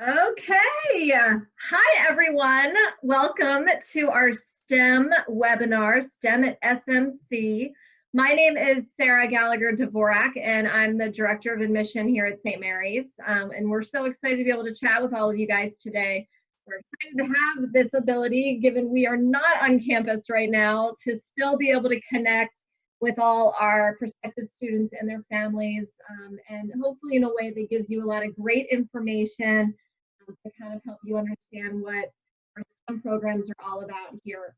Okay. Hi, everyone. Welcome to our STEM webinar, STEM at SMC. My name is Sarah Gallagher Dvorak, and I'm the Director of Admission here at St. Mary's. And we're so excited to be able to chat with all of you guys today. We're excited to have this ability, given we are not on campus right now, to still be able to connect with all our prospective students and their families, and hopefully in a way that gives you a lot of great information to kind of help you understand what our STEM programs are all about here.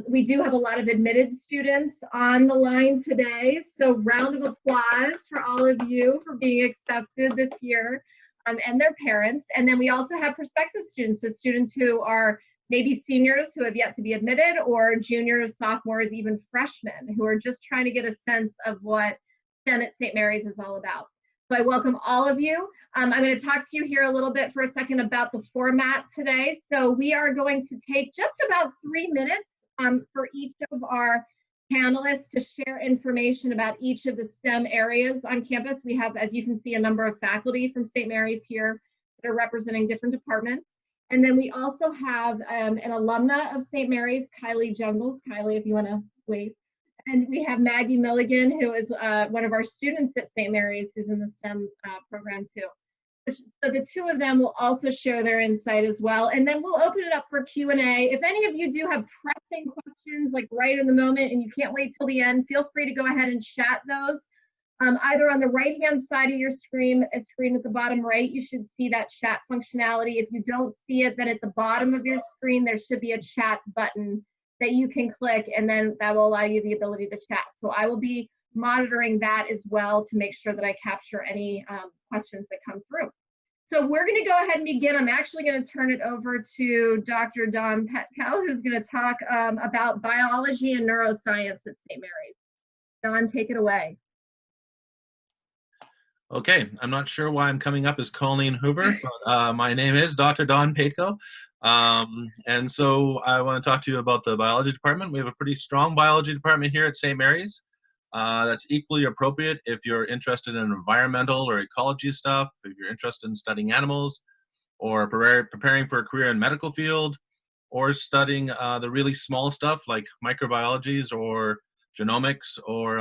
We do have a lot of admitted students on the line today, so round of applause for all of you for being accepted this year, and their parents. And then we also have prospective students, so students who are maybe seniors who have yet to be admitted, or juniors, sophomores, even freshmen who are just trying to get a sense of what STEM at St. Mary's is all about. So I welcome all of you. I'm going to talk to you here a little bit for a second about the format today. So we are going to take just about 3 minutes for each of our panelists to share information about each of the STEM areas on campus. We have, as you can see, a number of faculty from St. Mary's here that are representing different departments. And then we also have an alumna of St. Mary's, Kylie Jungles. Kylie, if you want to wave. And we have Maggie Milligan, who is one of our students at St. Mary's, who's in the STEM program too. So the two of them will also share their insight as well. And then we'll open it up for Q&A. If any of you do have pressing questions, like right in the moment, and you can't wait till the end, feel free to go ahead and chat those. Either on the right-hand side of your screen at the bottom right, you should see that chat functionality. If you don't see it, then at the bottom of your screen, there should be a chat button that you can click, and then that will allow you the ability to chat. So I will be monitoring that as well to make sure that I capture any questions that come through. So we're going to go ahead and begin. I'm actually going to turn it over to Dr. Dawn Petkow, who's going to talk about biology and neuroscience at St. Mary's. Dawn, take it away. Okay, I'm not sure why I'm coming up as Colleen Hoover, but my name is Dr. Dawn Petkow. And so I want to talk to you about the biology department. We have a pretty strong biology department here at St. Mary's. That's equally appropriate if you're interested in environmental or ecology stuff, if you're interested in studying animals, or preparing for a career in medical field, or studying the really small stuff like microbiologies or genomics, or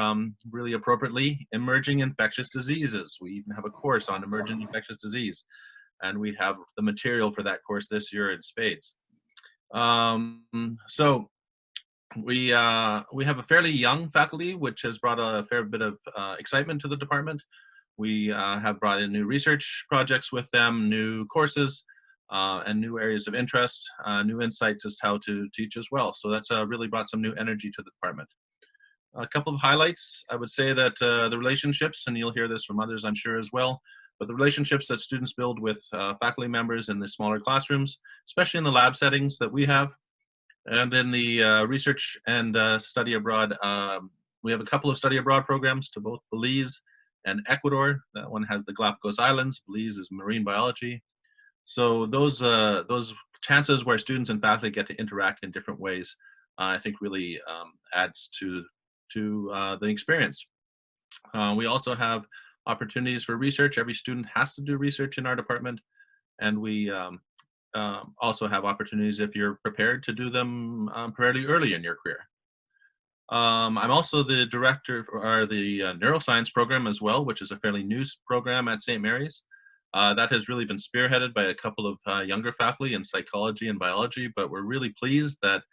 really appropriately, emerging infectious diseases. We even have a course on emerging infectious disease, and we have the material for that course this year in spades. So we have a fairly young faculty, which has brought a fair bit of excitement to the department. We have brought in new research projects with them, new courses, and new areas of interest, new insights as to how to teach as well. So that's really brought some new energy to the department. A couple of highlights, I would say that the relationships, and you'll hear this from others I'm sure as well, but the relationships that students build with faculty members in the smaller classrooms, especially in the lab settings that we have, and in the research and study abroad, we have a couple of study abroad programs to both Belize and Ecuador. That one has the Galapagos Islands. Belize is marine biology. So those chances where students and faculty get to interact in different ways, I think really adds to the experience. We also have opportunities for research. Every student has to do research in our department, and we also have opportunities if you're prepared to do them fairly early in your career. I'm also the director for the neuroscience program as well, which is a fairly new program at St. Mary's. That has really been spearheaded by a couple of younger faculty in psychology and biology, but we're really pleased that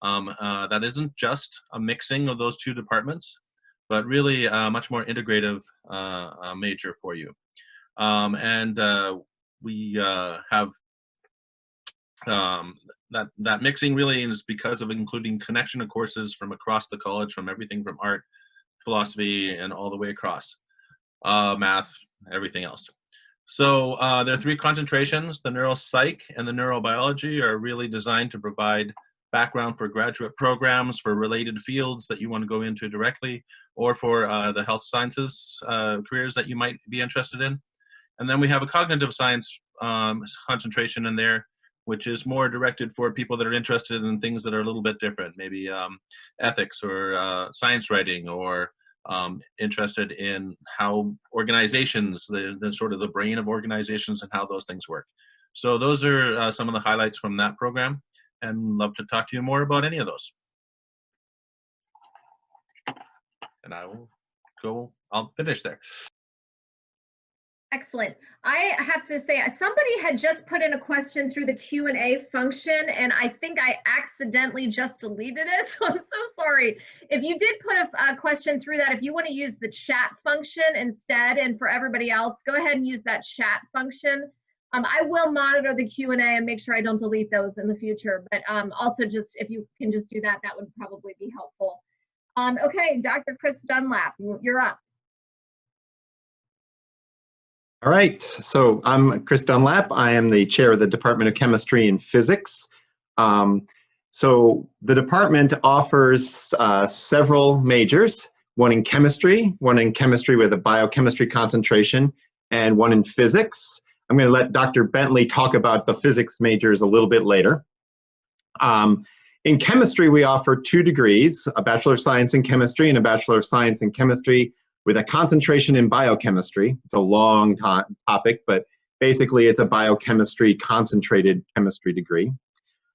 that isn't just a mixing of those two departments, but really a much more integrative major for you. We have that mixing really is because of including connection of courses from across the college, from everything from art, philosophy, and all the way across, math, everything else. So there are three concentrations. The neuropsych and the neurobiology are really designed to provide background for graduate programs for related fields that you want to go into directly, or for the health sciences careers that you might be interested in. And then we have a cognitive science concentration in there, which is more directed for people that are interested in things that are a little bit different, maybe ethics or science writing, or interested in how organizations, the sort of the brain of organizations and how those things work. So those are some of the highlights from that program, and love to talk to you more about any of those. And I'll finish there. Excellent. I have to say, somebody had just put in a question through the Q&A function, and I think I accidentally just deleted it, so I'm so sorry. If you did put a question through that, if you want to use the chat function instead, and for everybody else, go ahead and use that chat function. I will monitor the Q&A and make sure I don't delete those in the future, but also just if you can just do that, that would probably be helpful. Okay, Dr. Chris Dunlap, you're up. All right, so I'm Chris Dunlap. I am the chair of the Department of Chemistry and Physics. So the department offers several majors, one in chemistry with a biochemistry concentration, and one in physics. I'm going to let Dr. Bentley talk about the physics majors a little bit later. In chemistry, we offer 2 degrees, a Bachelor of Science in Chemistry and a Bachelor of Science in Chemistry with a concentration in biochemistry. It's a long topic, but basically it's a biochemistry concentrated chemistry degree.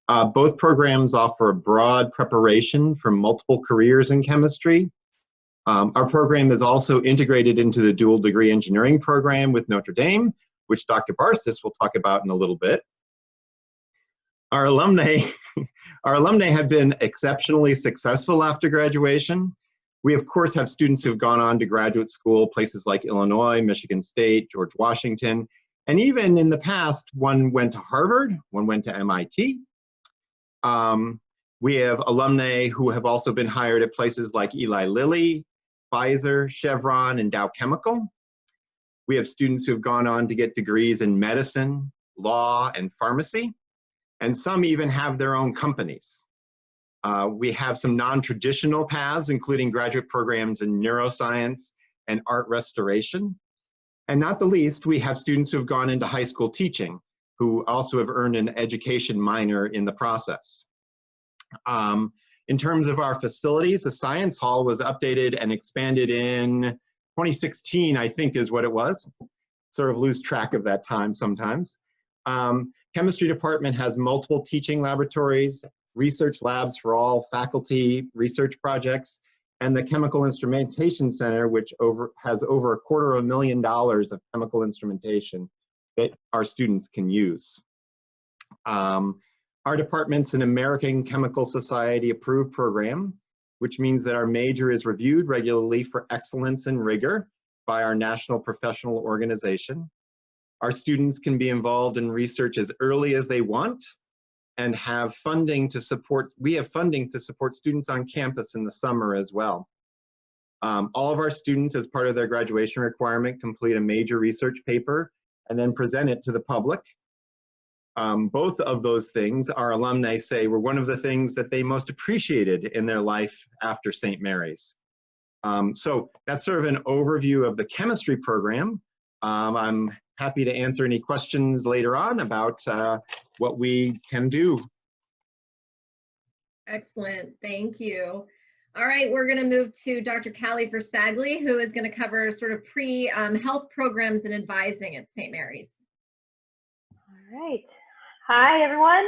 Both programs offer a broad preparation for multiple careers in chemistry. Our program is also integrated into the dual degree engineering program with Notre Dame, which Dr. Barstis will talk about in a little bit. Our alumni have been exceptionally successful after graduation. We, of course, have students who have gone on to graduate school, places like Illinois, Michigan State, George Washington, and even in the past, one went to Harvard, one went to MIT. We have alumni who have also been hired at places like Eli Lilly, Pfizer, Chevron, and Dow Chemical. We have students who have gone on to get degrees in medicine, law, and pharmacy, and some even have their own companies. We have some non-traditional paths, including graduate programs in neuroscience and art restoration. And not the least, we have students who have gone into high school teaching, who also have earned an education minor in the process. In terms of our facilities, the Science Hall was updated and expanded in 2016, I think is what it was. Sort of lose track of that time sometimes. Chemistry department has multiple teaching laboratories, research labs for all faculty research projects, and the Chemical Instrumentation Center, which has over $250,000 of chemical instrumentation that our students can use. Our department's an American Chemical Society approved program, which means that our major is reviewed regularly for excellence and rigor by our national professional organization. Our students can be involved in research as early as they want and have funding to support, we have funding to support students on campus in the summer as well. All of our students, as part of their graduation requirement, complete a major research paper and then present it to the public. Both of those things, our alumni say, were one of the things that they most appreciated in their life after St. Mary's. So that's sort of an overview of the chemistry program. I'm happy to answer any questions later on about what we can do. Excellent, thank you. All right, we're going to move to Dr. Callie Versaglie, who is going to cover sort of pre-health programs and advising at St. Mary's. All right. Hi, everyone.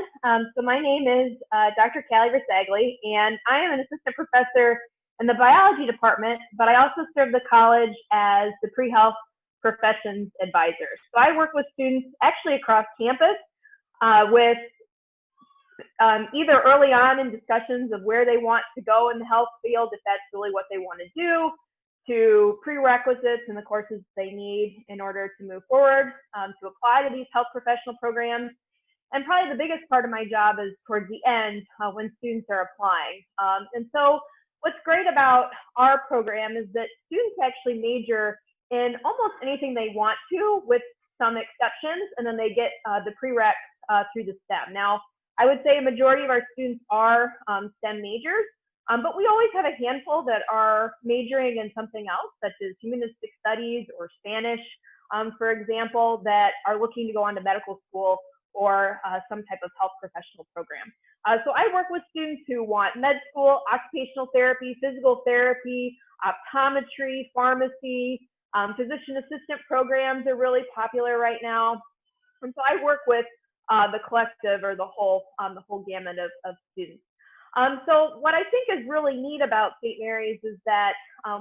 So my name is Dr. Callie Versaglie, and I am an assistant professor in the biology department, but I also serve the college as the pre-health professions advisor. So I work with students actually across campus with either early on in discussions of where they want to go in the health field, if that's really what they want to do, to prerequisites and the courses they need in order to move forward, to apply to these health professional programs. And probably the biggest part of my job is towards the end when students are applying. And so what's great about our program is that students actually major in almost anything they want to, with some exceptions, and then they get the prereqs through the STEM. Now, I would say a majority of our students are STEM majors, but we always have a handful that are majoring in something else, such as humanistic studies or Spanish, for example, that are looking to go on to medical school or some type of health professional program. So I work with students who want med school, occupational therapy, physical therapy, optometry, pharmacy, physician assistant programs are really popular right now. And so I work with the collective, or the whole gamut of students. So what I think is really neat about St. Mary's is that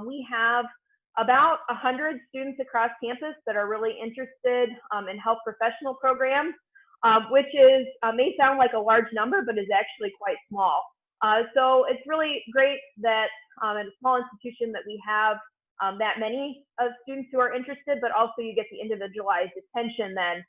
we have about 100 students across campus that are really interested in health professional programs, which is may sound like a large number, but is actually quite small. So it's really great that in a small institution that we have that many students who are interested, but also you get the individualized attention then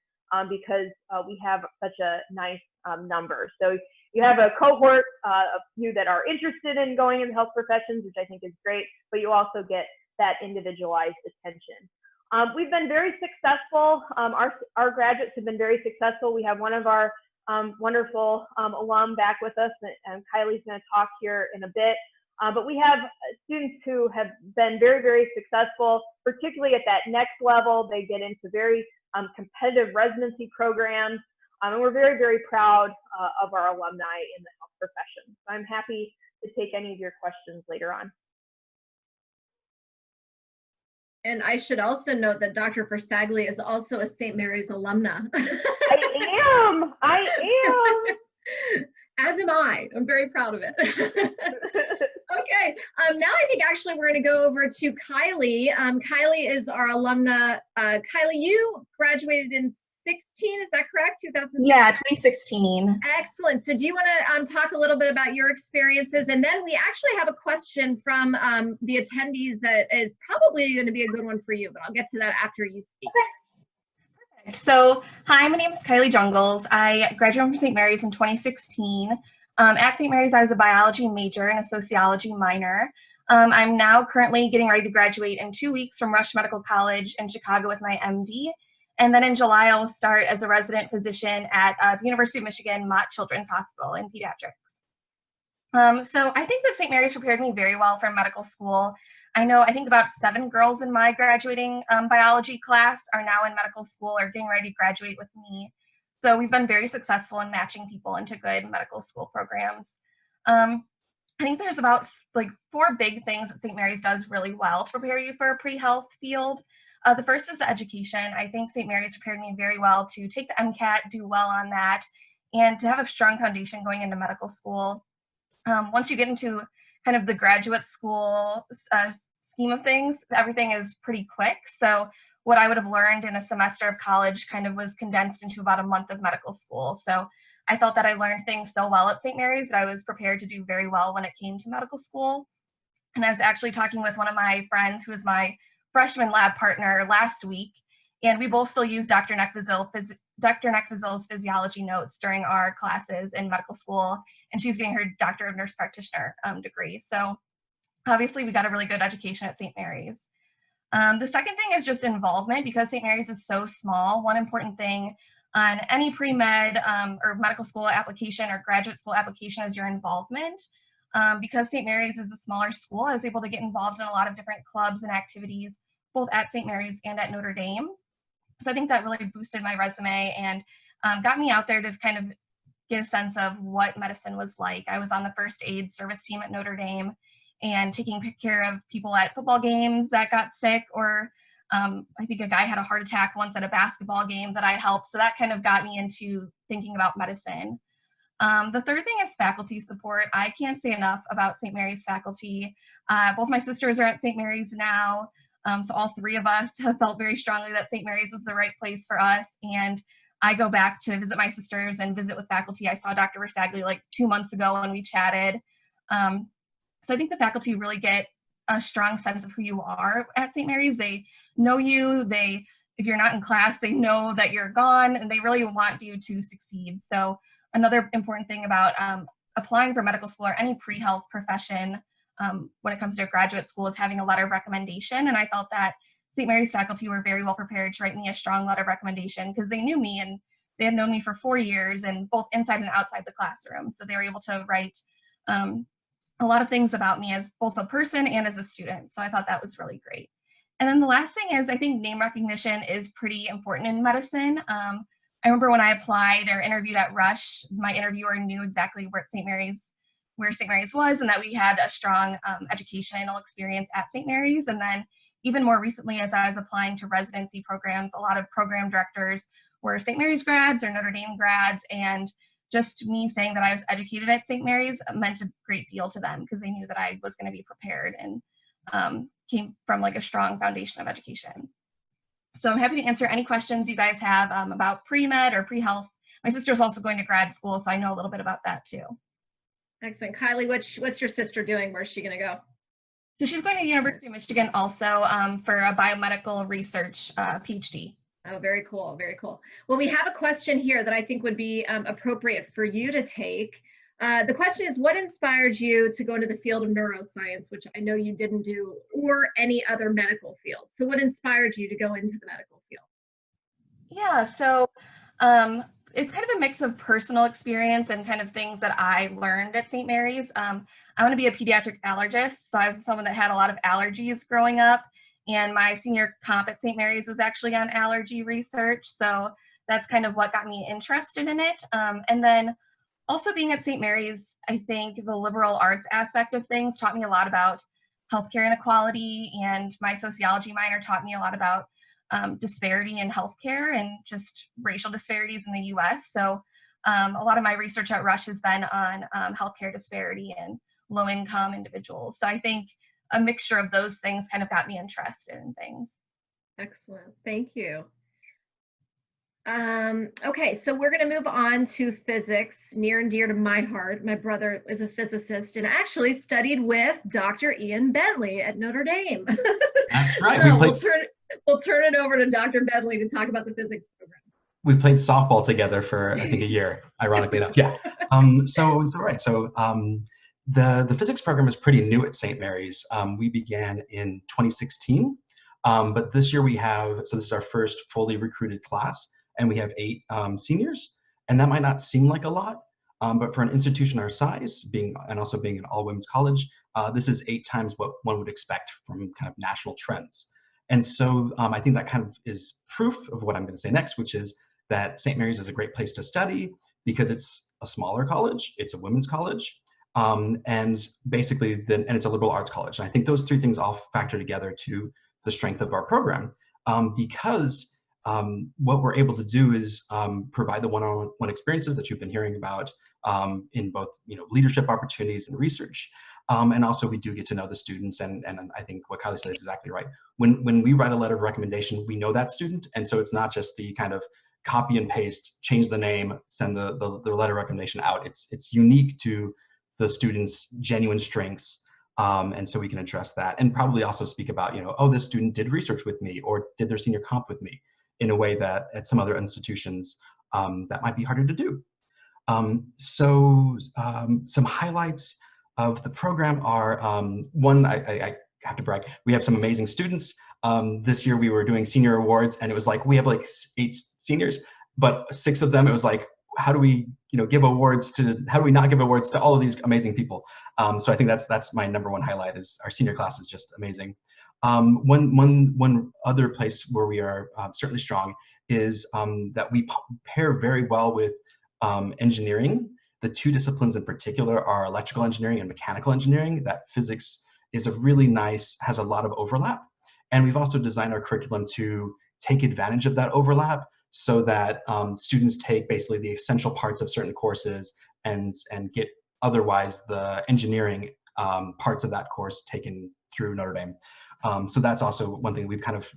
because we have such a nice number. So you have a cohort of you that are interested in going in health professions, which I think is great, but you also get that individualized attention. We've been very successful. Our graduates have been very successful. We have one of our wonderful alum back with us, and Kylie's going to talk here in a bit. But we have students who have been very, very successful, particularly at that next level. They get into very competitive residency programs, and we're very, very proud of our alumni in the health profession. So I'm happy to take any of your questions later on. And I should also note that Dr. Versaglie is also a St. Mary's alumna. I am. As am I. I'm very proud of it. Okay, now I think actually we're going to go over to Kylie. Kylie is our alumna. Kylie, you graduated in 16, is that correct? 2016? Yeah, 2016. Excellent. So do you want to talk a little bit about your experiences? And then we actually have a question from the attendees that is probably going to be a good one for you, but I'll get to that after you speak. Okay. Perfect. So, hi, my name is Kylie Jungles. I graduated from St. Mary's in 2016. At St. Mary's, I was a biology major and a sociology minor. I'm now currently getting ready to graduate in 2 weeks from Rush Medical College in Chicago with my MD. And then in July, I'll start as a resident physician at the University of Michigan Mott Children's Hospital in pediatrics. So I think that St. Mary's prepared me very well for medical school. I think about 7 girls in my graduating biology class are now in medical school or getting ready to graduate with me. So we've been very successful in matching people into good medical school programs. I think there's about 4 big things that St. Mary's does really well to prepare you for a pre-health field. The first is the education. I think St. Mary's prepared me very well to take the MCAT, do well on that, and to have a strong foundation going into medical school. Once you get into kind of the graduate school scheme of things, everything is pretty quick. So what I would have learned in a semester of college kind of was condensed into about a month of medical school. So I felt that I learned things so well at St. Mary's that I was prepared to do very well when it came to medical school. And I was actually talking with one of my friends who is my freshman lab partner last week, and we both still use Dr. Neckvizill's physiology notes during our classes in medical school, and she's getting her Doctor of Nurse Practitioner degree. So obviously we got a really good education at St. Mary's. The second thing is just involvement, because St. Mary's is so small. One important thing on any pre-med or medical school application or graduate school application is your involvement. Because St. Mary's is a smaller school, I was able to get involved in a lot of different clubs and activities, both at St. Mary's and at Notre Dame. So I think that really boosted my resume and got me out there to kind of get a sense of what medicine was like. I was on the first aid service team at Notre Dame and taking care of people at football games that got sick, or I think a guy had a heart attack once at a basketball game that I helped. So that kind of got me into thinking about medicine. The third thing is faculty support. I can't say enough about St. Mary's faculty. Both my sisters are at St. Mary's now, so all 3 of us have felt very strongly that St. Mary's was the right place for us, and I go back to visit my sisters and visit with faculty. I saw Dr. Versaglie like 2 months ago and we chatted. So I think the faculty really get a strong sense of who you are at St. Mary's. They know you. If you're not in class, they know that you're gone, and they really want you to succeed. So another important thing about applying for medical school or any pre-health profession when it comes to graduate school is having a letter of recommendation. And I felt that St. Mary's faculty were very well prepared to write me a strong letter of recommendation, because they knew me and they had known me for 4 years, and both inside and outside the classroom. So they were able to write a lot of things about me as both a person and as a student. So I thought that was really great. And then the last thing is, I think name recognition is pretty important in medicine. I remember when I applied or interviewed at Rush, my interviewer knew exactly where St. Mary's was, and that we had a strong educational experience at St. Mary's. And then even more recently, as I was applying to residency programs, a lot of program directors were St. Mary's grads or Notre Dame grads, and just me saying that I was educated at St. Mary's meant a great deal to them because they knew that I was going to be prepared and came from like a strong foundation of education. So I'm happy to answer any questions you guys have about pre-med or pre-health. My sister's also going to grad school, so I know a little bit about that too. Excellent. Kylie, what's your sister doing? Where's she going to go? So she's going to University of Michigan also for a biomedical research PhD. Oh, very cool. Very cool. Well, we have a question here that I think would be appropriate for you to take. The question is, what inspired you to go into the field of neuroscience, which I know you didn't do, or any other medical field? So what inspired you to go into the medical field? Yeah, so it's kind of a mix of personal experience and kind of things that I learned at St. Mary's. I want to be a pediatric allergist, so I was someone that had a lot of allergies growing up, and my senior comp at St. Mary's was actually on allergy research, so that's kind of what got me interested in it. And then also being at St. Mary's, I think the liberal arts aspect of things taught me a lot about healthcare inequality, and my sociology minor taught me a lot about disparity in healthcare and just racial disparities in the US. So a lot of my research at Rush has been on healthcare disparity and low income individuals. So I think a mixture of those things kind of got me interested in things. Excellent. Thank you. Okay, so we're going to move on to physics, near and dear to my heart. My brother is a physicist and actually studied with Dr. Ian Bentley at Notre Dame. That's right. So we'll turn it over to Dr. Bentley to talk about the physics program. We played softball together for, I think, a year, ironically enough. Yeah. The physics program is pretty new at St. Mary's. We began in 2016, but this year so this is our first fully recruited class, and we have 8 seniors, and that might not seem like a lot, but for an institution our size, and also being an all-women's college, this is 8 times what one would expect from kind of national trends. And so I think that kind of is proof of what I'm going to say next, which is that St. Mary's is a great place to study because it's a smaller college, it's a women's college, and basically and it's a liberal arts college. And I think those 3 things all factor together to the strength of our program, because what we're able to do is provide the one-on-one experiences that you've been hearing about in both leadership opportunities and research. And also we do get to know the students, and I think what Kylie said is exactly right. When we write a letter of recommendation, we know that student, and so it's not just the kind of copy and paste, change the name, send the letter of recommendation out. It's unique to the student's genuine strengths, and so we can address that, and probably also speak about, oh, this student did research with me or did their senior comp with me, in a way that at some other institutions that might be harder to do. Some highlights of the program are, one, I have to brag, we have some amazing students. This year we were doing senior awards, and it was like, we have like 8 seniors, but 6 of them, it was like, how do we not give awards to all of these amazing people? So I think that's my #1 highlight, is our senior class is just amazing. One other place where we are certainly strong is that we pair very well with engineering. The 2 disciplines in particular are electrical engineering and mechanical engineering. That physics is has a lot of overlap. And we've also designed our curriculum to take advantage of that overlap, so that students take basically the essential parts of certain courses and get otherwise the engineering parts of that course taken through Notre Dame. So that's also one thing, we've kind of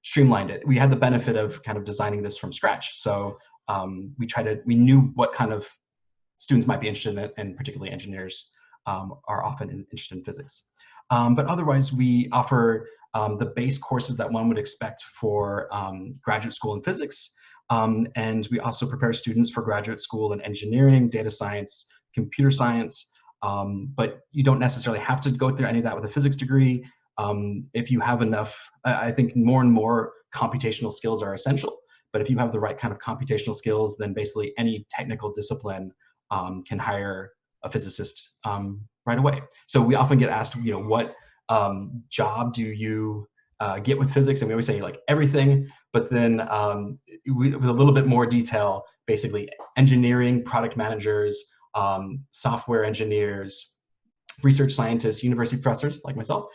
streamlined it. We had the benefit of kind of designing this from scratch. So we knew what kind of students might be interested in it, and particularly engineers are often interested in physics. But otherwise, we offer the base courses that one would expect for graduate school in physics. And we also prepare students for graduate school in engineering, data science, computer science. But you don't necessarily have to go through any of that with a physics degree. If you have enough, I think more and more computational skills are essential. But if you have the right kind of computational skills, then basically any technical discipline can hire a physicist right away. So we often get asked, what job do you get with physics? And we always say like everything, but then with a little bit more detail, basically engineering, product managers, software engineers, research scientists, university professors like myself,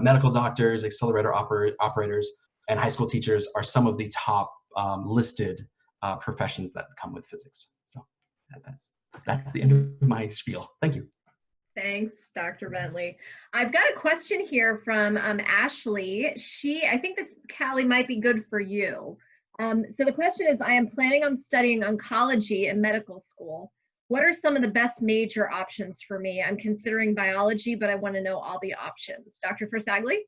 medical doctors, accelerator operators, and high school teachers are some of the top listed professions that come with physics. So that's the end of my spiel. Thank you. Thanks, Dr. Bentley. I've got a question here from Ashley. I think this, Callie, might be good for you. So the question is, I am planning on studying oncology in medical school. What are some of the best major options for me? I'm considering biology, but I want to know all the options. Dr. Versaglie?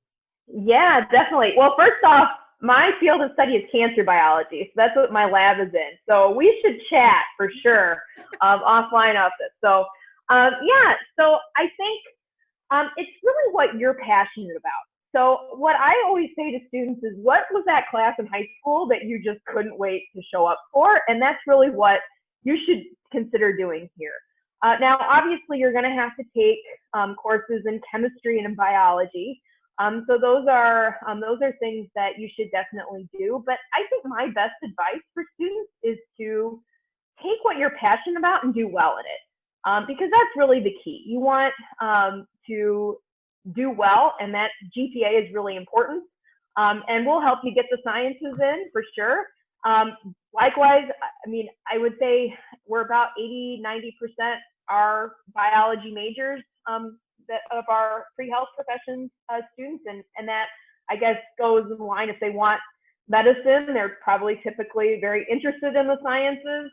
Yeah, definitely. Well, first off, my field of study is cancer biology, so that's what my lab is in. So we should chat for sure offline of this. So yeah, so I think it's really what you're passionate about. So what I always say to students is, what was that class in high school that you just couldn't wait to show up for? And that's really what you should consider doing here. Now, obviously, you're going to have to take courses in chemistry and in biology. So those are things that you should definitely do. But I think my best advice for students is to take what you're passionate about and do well in it, because that's really the key. You want to do well, and that GPA is really important. And we'll help you get the sciences in for sure. Likewise, I mean, I would say we're about 80–90% are biology majors that of our pre-health professions students, and that, I guess, goes in line. If they want medicine, they're probably typically very interested in the sciences.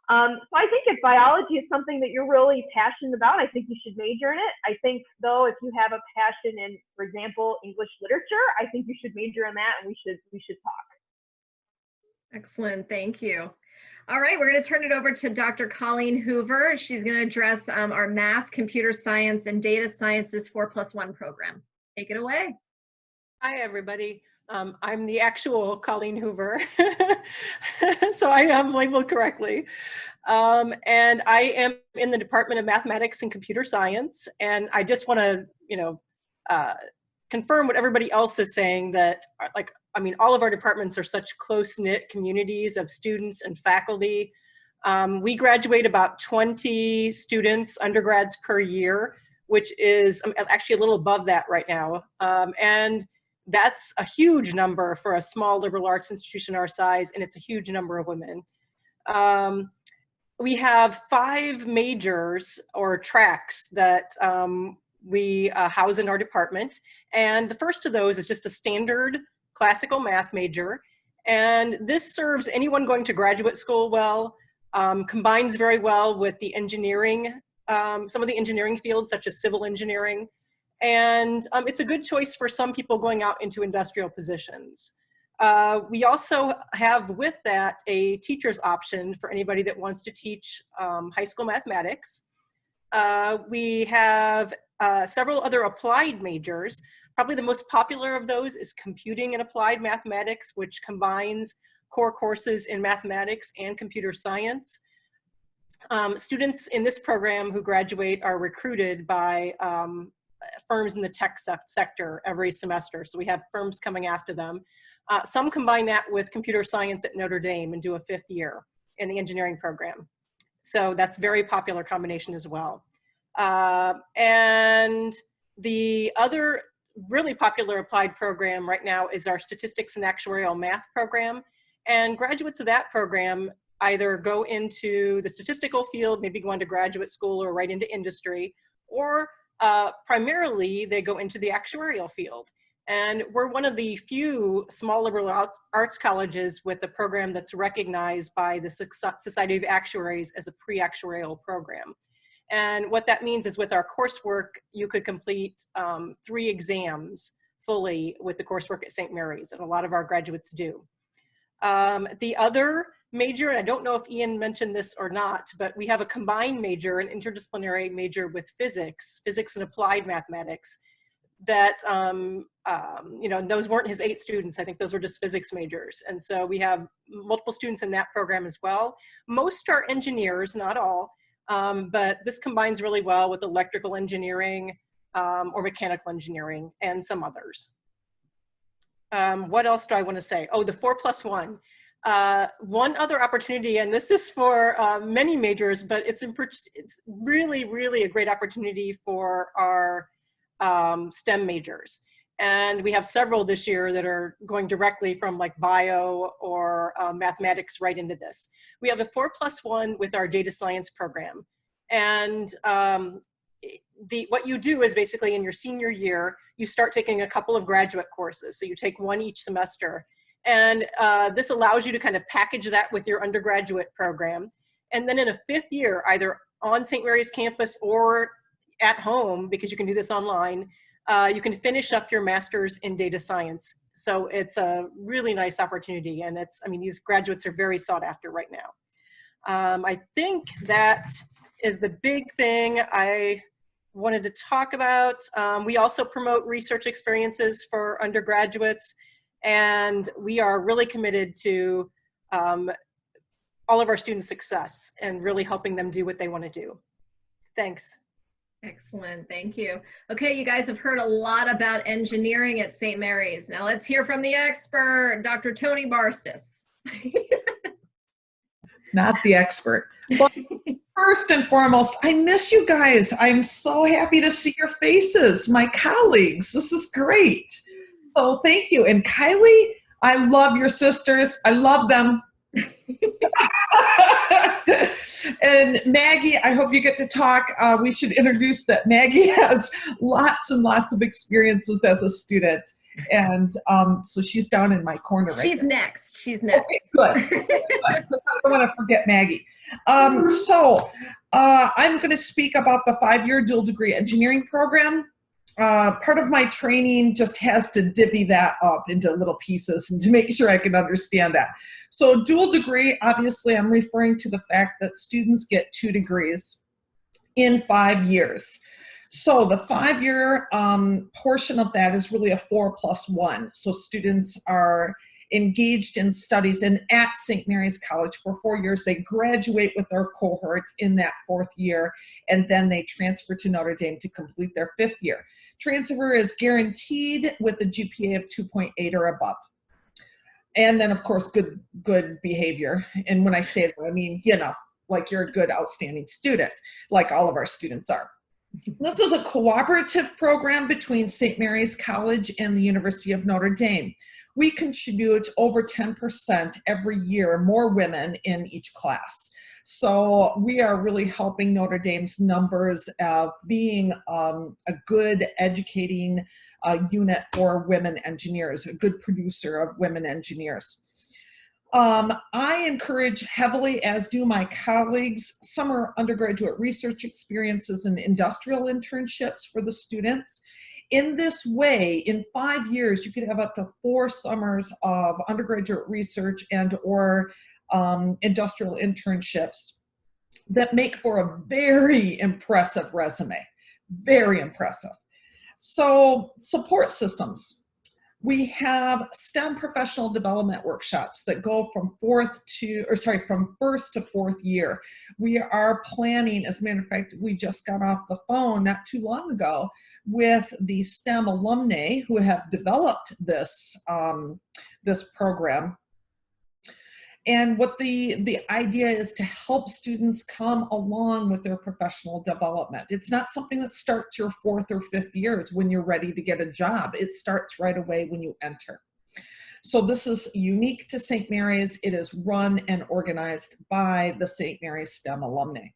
So I think if biology is something that you're really passionate about, I think you should major in it. I think, though, if you have a passion in, for example, English literature, I think you should major in that, and we should talk. Excellent, thank you. All right, we're going to turn it over to Dr. Colleen Hoover. She's going to address our math, computer science, and data sciences 4+1 program. Take it away. Hi, everybody. I'm the actual Colleen Hoover, so I am labeled correctly. And I am in the Department of Mathematics and Computer Science. And I just want to, confirm what everybody else is saying, that, all of our departments are such close-knit communities of students and faculty. We graduate about 20 students, undergrads per year, which is actually a little above that right now. And that's a huge number for a small liberal arts institution our size, and it's a huge number of women. We have 5 majors or tracks that we house in our department. And the first of those is just a standard classical math major. And this serves anyone going to graduate school well, combines very well with the engineering, some of the engineering fields such as civil engineering. And it's a good choice for some people going out into industrial positions. We also have with that a teacher's option for anybody that wants to teach high school mathematics. We have several other applied majors. Probably the most popular of those is computing and applied mathematics, which combines core courses in mathematics and computer science. Students in this program who graduate are recruited by firms in the tech sector every semester. So we have firms coming after them. Some combine that with computer science at Notre Dame and do a 5th year in the engineering program. So that's a very popular combination as well. And the other really popular applied program right now is our statistics and actuarial math program. And graduates of that program either go into the statistical field, maybe go into graduate school or right into industry, or primarily they go into the actuarial field. And we're one of the few small liberal arts colleges with a program that's recognized by the Society of Actuaries as a pre-actuarial program. And what that means is with our coursework, you could complete 3 exams fully with the coursework at St. Mary's, and a lot of our graduates do. The other major, and I don't know if Ian mentioned this or not, but we have a combined major, an interdisciplinary major with physics and applied mathematics, that, those weren't his 8 students. I think those were just physics majors. And so we have multiple students in that program as well. Most are engineers, not all, but this combines really well with electrical engineering or mechanical engineering and some others. What else do I want to say? Oh, the 4+1. One other opportunity, and this is for many majors, but it's really, really a great opportunity for our STEM majors. And we have several this year that are going directly from like bio or mathematics right into this. We have a 4+1 with our data science program. And what you do is basically in your senior year, you start taking a couple of graduate courses. So you take one each semester. And this allows you to kind of package that with your undergraduate program. And then in a 5th year, either on St. Mary's campus or at home, because you can do this online, you can finish up your master's in data science. So it's a really nice opportunity. And I mean, these graduates are very sought after right now. I think that is the big thing I wanted to talk about. We also promote research experiences for undergraduates, and we are really committed to all of our students' success and really helping them do what they want to do. Thanks. Excellent, thank you. Okay, you guys have heard a lot about engineering at St. Mary's. Now let's hear from the expert, Dr. Tony Barstis. Not the expert. Well, first and foremost, I miss you guys. I'm so happy to see your faces, my colleagues. This is great. So thank you. And Kylie, I love your sisters. I love them. And Maggie, I hope you get to talk. We should introduce that Maggie has lots and lots of experiences as a student. And so she's down in my corner right She's there. next. She's next. Okay, good. I don't want to forget Maggie. So I'm going to speak about the 5-year dual degree engineering program. Part of my training just has to divvy that up into little pieces and to make sure I can understand that. So dual degree, obviously I'm referring to the fact that students get 2 degrees in 5 years. So the 5-year portion of that is really a 4+1. So students are engaged in studies and at St. Mary's College for 4 years. They graduate with their cohort in that 4th year, and then they transfer to Notre Dame to complete their 5th year. Transfer is guaranteed with a GPA of 2.8 or above. And then of course, good behavior. And when I say that, I mean, you know, like you're a good, outstanding student, like all of our students are. This is a cooperative program between St. Mary's College and the University of Notre Dame. We contribute over 10% every year, more women in each class. So we are really helping Notre Dame's numbers of being a good educating unit for women engineers, a good producer of women engineers. I encourage heavily, as do my colleagues, summer undergraduate research experiences and industrial internships for the students. In this way, in 5 years, you could have up to 4 summers of undergraduate research and or industrial internships that make for a very impressive resume, very impressive. So support systems. We have STEM professional development workshops that go from first to 4th year. We are planning, as a matter of fact, we just got off the phone not too long ago with the STEM alumni who have developed this, this program. And what the idea is to help students come along with their professional development. It's not something that starts your 4th or 5th years when you're ready to get a job. It starts right away when you enter. So this is unique to St. Mary's. It is run and organized by the St. Mary's STEM alumni.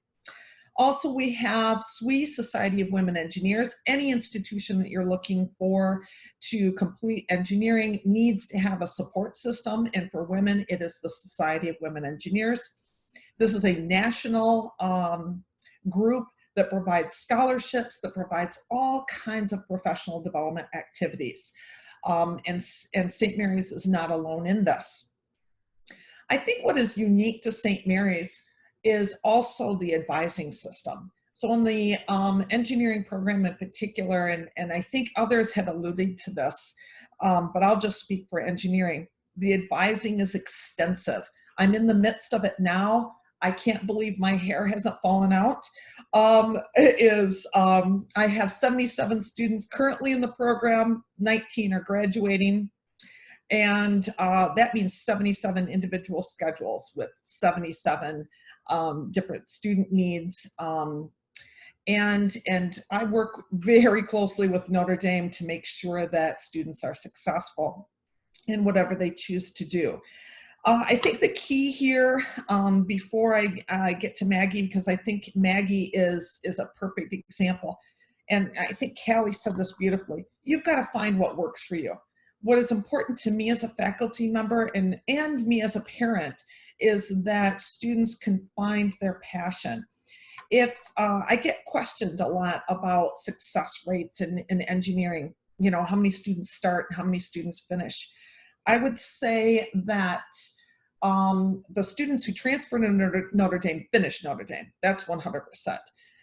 Also, we have SWE, Society of Women Engineers. Any institution that you're looking for to complete engineering needs to have a support system, and for women, it is the Society of Women Engineers. This is a national group that provides scholarships, that provides all kinds of professional development activities. And St. Mary's is not alone in this. I think what is unique to St. Mary's is also the advising system. So in the engineering program in particular, and I think others had alluded to this, but I'll just speak for engineering, the advising is extensive. I'm in the midst of it now. I can't believe my hair hasn't fallen out. I have 77 students currently in the program, 19 are graduating. And that means 77 individual schedules with 77 different student needs. And I work very closely with Notre Dame to make sure that students are successful in whatever they choose to do. I think the key here, before I get to Maggie, because I think Maggie is a perfect example, and I think Callie said this beautifully, you've got to find what works for you. What is important to me as a faculty member and me as a parent is that students can find their passion. If I get questioned a lot about success rates in engineering, you know, how many students start, how many students finish. I would say that the students who transfer to Notre Dame finish Notre Dame. That's 100%.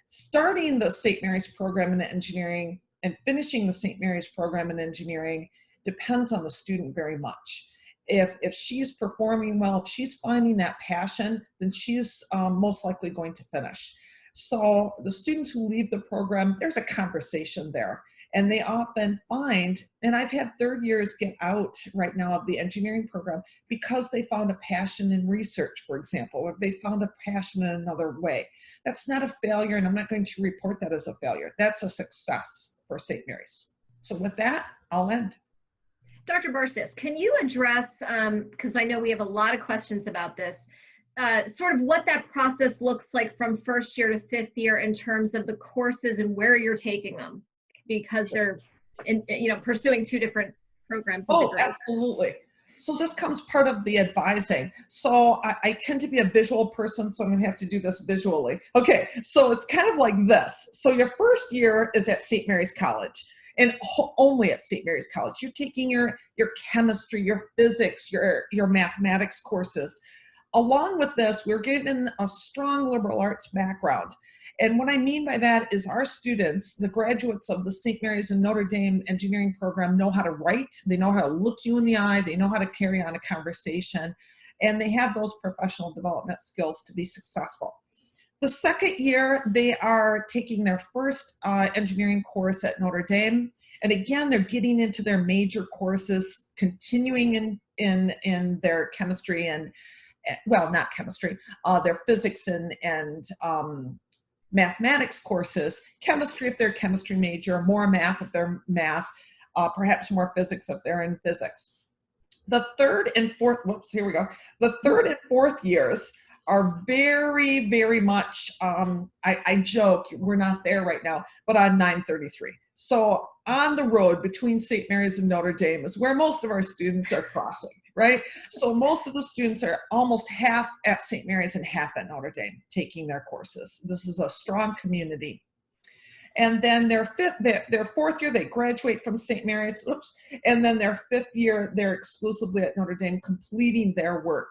Starting the St. Mary's program in engineering and finishing the St. Mary's program in engineering depends on the student very much. If she's performing well, if she's finding that passion, then she's most likely going to finish. So the students who leave the program, there's a conversation there. And they often find, and I've had third years get out right now of the engineering program because they found a passion in research, for example, or they found a passion in another way. That's not a failure, and I'm not going to report that as a failure. That's a success for St. Mary's. So with that, I'll end. Dr. Barsis, can you address, because I know we have a lot of questions about this, sort of what that process looks like from first year to fifth year in terms of the courses and where you're taking them? Because they're pursuing two different programs. Oh, absolutely. So this comes part of the advising. So I tend to be a visual person, so I'm gonna have to do this visually. Okay, so it's kind of like this. So your first year is at St. Mary's College, and only at St. Mary's College. You're taking your chemistry, your physics, your mathematics courses. Along with this, we're given a strong liberal arts background. And what I mean by that is our students, the graduates of the St. Mary's and Notre Dame engineering program, know how to write, they know how to look you in the eye, they know how to carry on a conversation, and they have those professional development skills to be successful. The second year, they are taking their first engineering course at Notre Dame. And again, they're getting into their major courses, continuing in their chemistry and, well, not chemistry, their physics and mathematics courses, chemistry if they're a chemistry major, more math if they're math, perhaps more physics if they're in physics. The third and fourth, whoops, here we go. The third and fourth years are very, very much, I joke, we're not there right now, but on 933. So on the road between St. Mary's and Notre Dame is where most of our students are crossing, right? So most of the students are almost half at St. Mary's and half at Notre Dame taking their courses. This is a strong community. And then their fourth year, they graduate from St. Mary's, oops, and then their fifth year, they're exclusively at Notre Dame completing their work.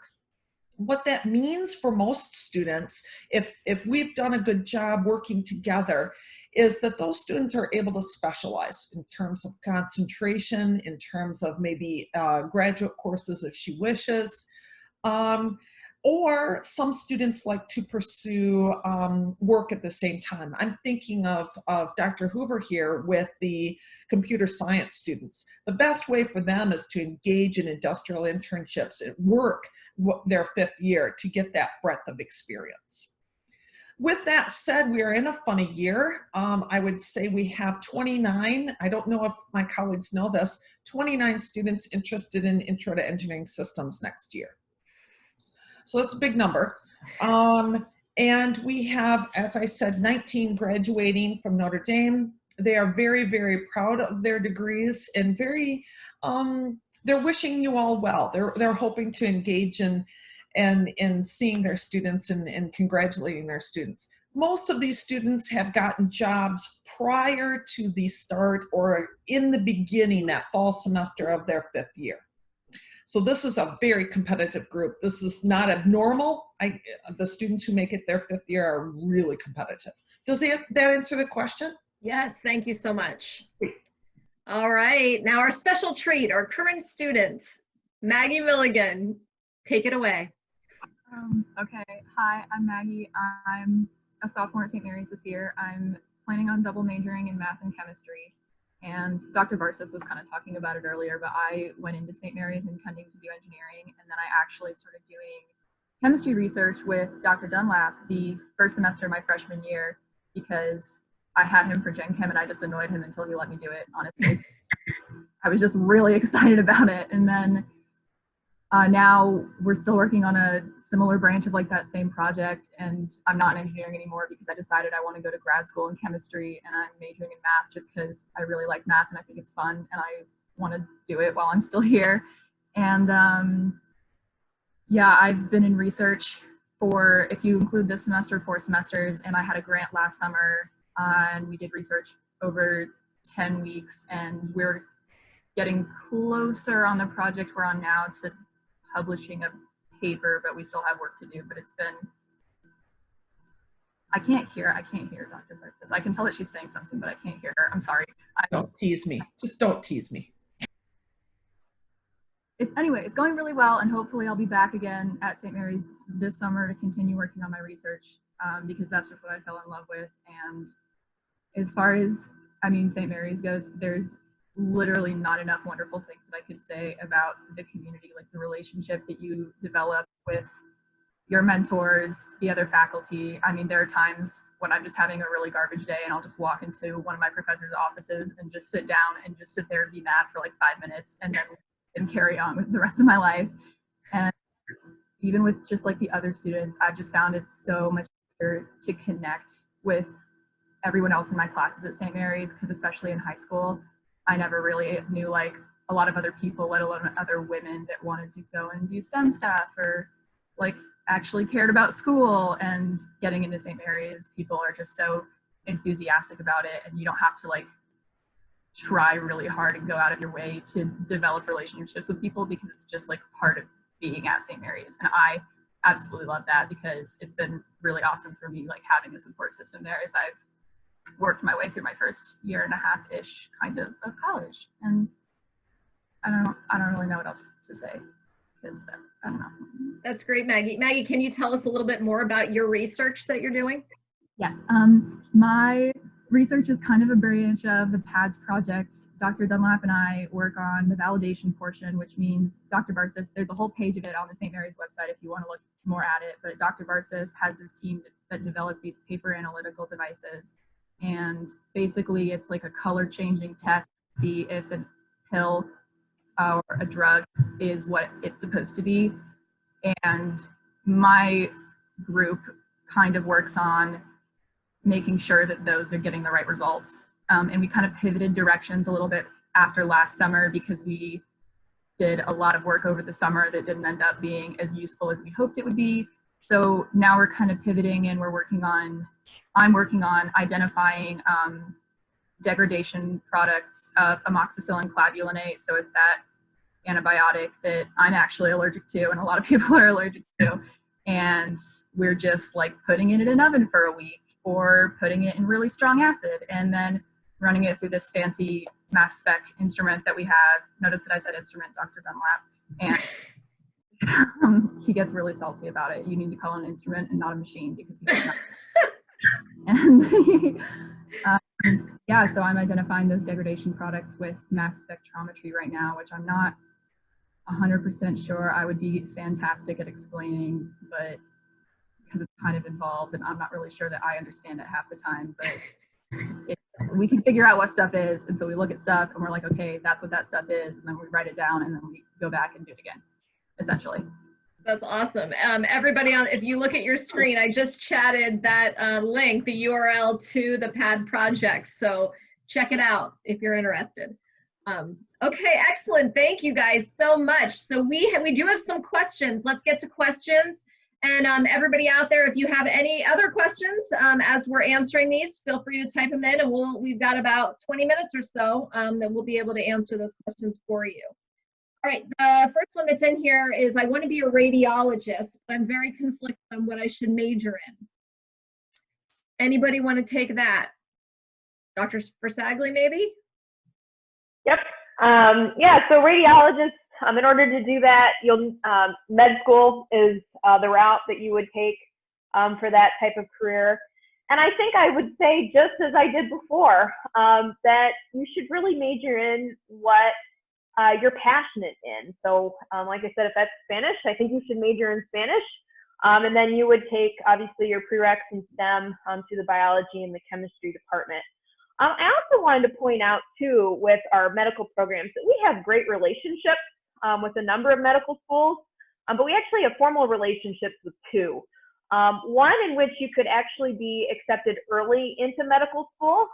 What that means for most students, if we've done a good job working together, is that those students are able to specialize in terms of concentration, in terms of maybe graduate courses if she wishes, or some students like to pursue work at the same time. I'm thinking of Dr. Hoover here with the computer science students. The best way for them is to engage in industrial internships and work their fifth year to get that breadth of experience. With that said, we are in a funny year. I would say we have 29, I don't know if my colleagues know this, 29 students interested in Intro to Engineering Systems next year. So that's a big number. And we have, as I said, 19 graduating from Notre Dame. They are very, very proud of their degrees and very, they're wishing you all well. They're hoping to engage in seeing their students and congratulating their students. Most of these students have gotten jobs prior to the start or in the beginning, that fall semester of their fifth year. So this is a very competitive group. This is not abnormal. The students who make it their fifth year are really competitive. Does that answer the question? Yes, thank you so much. All right, now our special treat, our current students, Maggie Milligan, take it away. Okay, hi, I'm Maggie. I'm a sophomore at St. Mary's this year. I'm planning on double majoring in math and chemistry. And Dr. Barsis was kind of talking about it earlier, but I went into St. Mary's intending to do engineering, and then I actually started doing chemistry research with Dr. Dunlap the first semester of my freshman year. because I had him for Gen Chem and I just annoyed him until he let me do it, honestly. I was just really excited about it. And then now we're still working on a similar branch of like that same project, and I'm not in engineering anymore because I decided I want to go to grad school in chemistry, and I'm majoring in math just because I really like math and I think it's fun and I want to do it while I'm still here. And yeah, I've been in research for, if you include this semester, 4 semesters, and I had a grant last summer and we did research over 10 weeks, and we're getting closer on the project we're on now to publishing a paper, but we still have work to do. But it's been, I can't hear Dr. Bartzis. I can tell that she's saying something, but I can't hear her. I'm sorry. Don't tease me. Just don't tease me. Anyway, it's going really well, and hopefully I'll be back again at St. Mary's this summer to continue working on my research, because that's just what I fell in love with. And as far as, I mean, St. Mary's goes, there's literally not enough wonderful things that I could say about the community, like the relationship that you develop with your mentors, the other faculty. I mean, there are times when I'm just having a really garbage day and I'll just walk into one of my professor's offices and just sit down and just sit there and be mad for like 5 minutes and then carry on with the rest of my life. And even with just like the other students, I've just found it's so much easier to connect with everyone else in my classes at St. Mary's, because especially in high school, I never really knew like a lot of other people, let alone other women that wanted to go and do STEM stuff or like actually cared about school. And getting into St. Mary's, people are just so enthusiastic about it, and you don't have to like try really hard and go out of your way to develop relationships with people, because it's just like part of being at St. Mary's. And I absolutely love that, because it's been really awesome for me, like having a support system there as I've worked my way through my first year and a half-ish kind of college. And I don't really know what else to say, because I don't know. That's great, Maggie. Maggie, can you tell us a little bit more about your research that you're doing? Yes, my research is kind of a branch of the PADS project. Dr. Dunlap and I work on the validation portion, which means Dr. Bartzis, there's a whole page of it on the St. Mary's website if you want to look more at it, but Dr. Bartzis has this team that developed these paper analytical devices. And basically it's like a color changing test to see if a pill or a drug is what it's supposed to be. And my group kind of works on making sure that those are getting the right results. And we kind of pivoted directions a little bit after last summer, because we did a lot of work over the summer that didn't end up being as useful as we hoped it would be. So now we're kind of pivoting, and I'm working on identifying degradation products of amoxicillin clavulanate. So it's that antibiotic that I'm actually allergic to and a lot of people are allergic to. And we're just like putting it in an oven for a week, or putting it in really strong acid and then running it through this fancy mass spec instrument that we have. Notice that I said instrument, Dr. Dunlap. And he gets really salty about it. You need to call it an instrument and not a machine, because he does not. And yeah, so I'm identifying those degradation products with mass spectrometry right now, which I'm not 100% sure I would be fantastic at explaining, but because it's kind of involved and I'm not really sure that I understand it half the time, but we can figure out what stuff is. And so we look at stuff and we're like, okay, that's what that stuff is. And then we write it down and then we go back and do it again, essentially. That's awesome. Everybody, if you look at your screen, I just chatted that link, the URL to the PAD project. So check it out if you're interested. Okay, excellent. Thank you guys so much. So we do have some questions. Let's get to questions. And everybody out there, if you have any other questions as we're answering these, feel free to type them in, and we've got about 20 minutes or so that we'll be able to answer those questions for you. All right, the first one that's in here is, I want to be a radiologist, but I'm very conflicted on what I should major in. Anybody want to take that? Dr. Versaglie, maybe? Yep. Yeah, so radiologists, in order to do that, med school is the route that you would take for that type of career. And I think I would say, just as I did before, that you should really major in what you're passionate in. So like I said, if that's Spanish, I think you should major in Spanish. And then you would take, obviously, your prereqs in STEM to the biology and the chemistry department. I also wanted to point out, too, with our medical programs, that we have great relationships with a number of medical schools, but we actually have formal relationships with two. One in which you could actually be accepted early into medical school.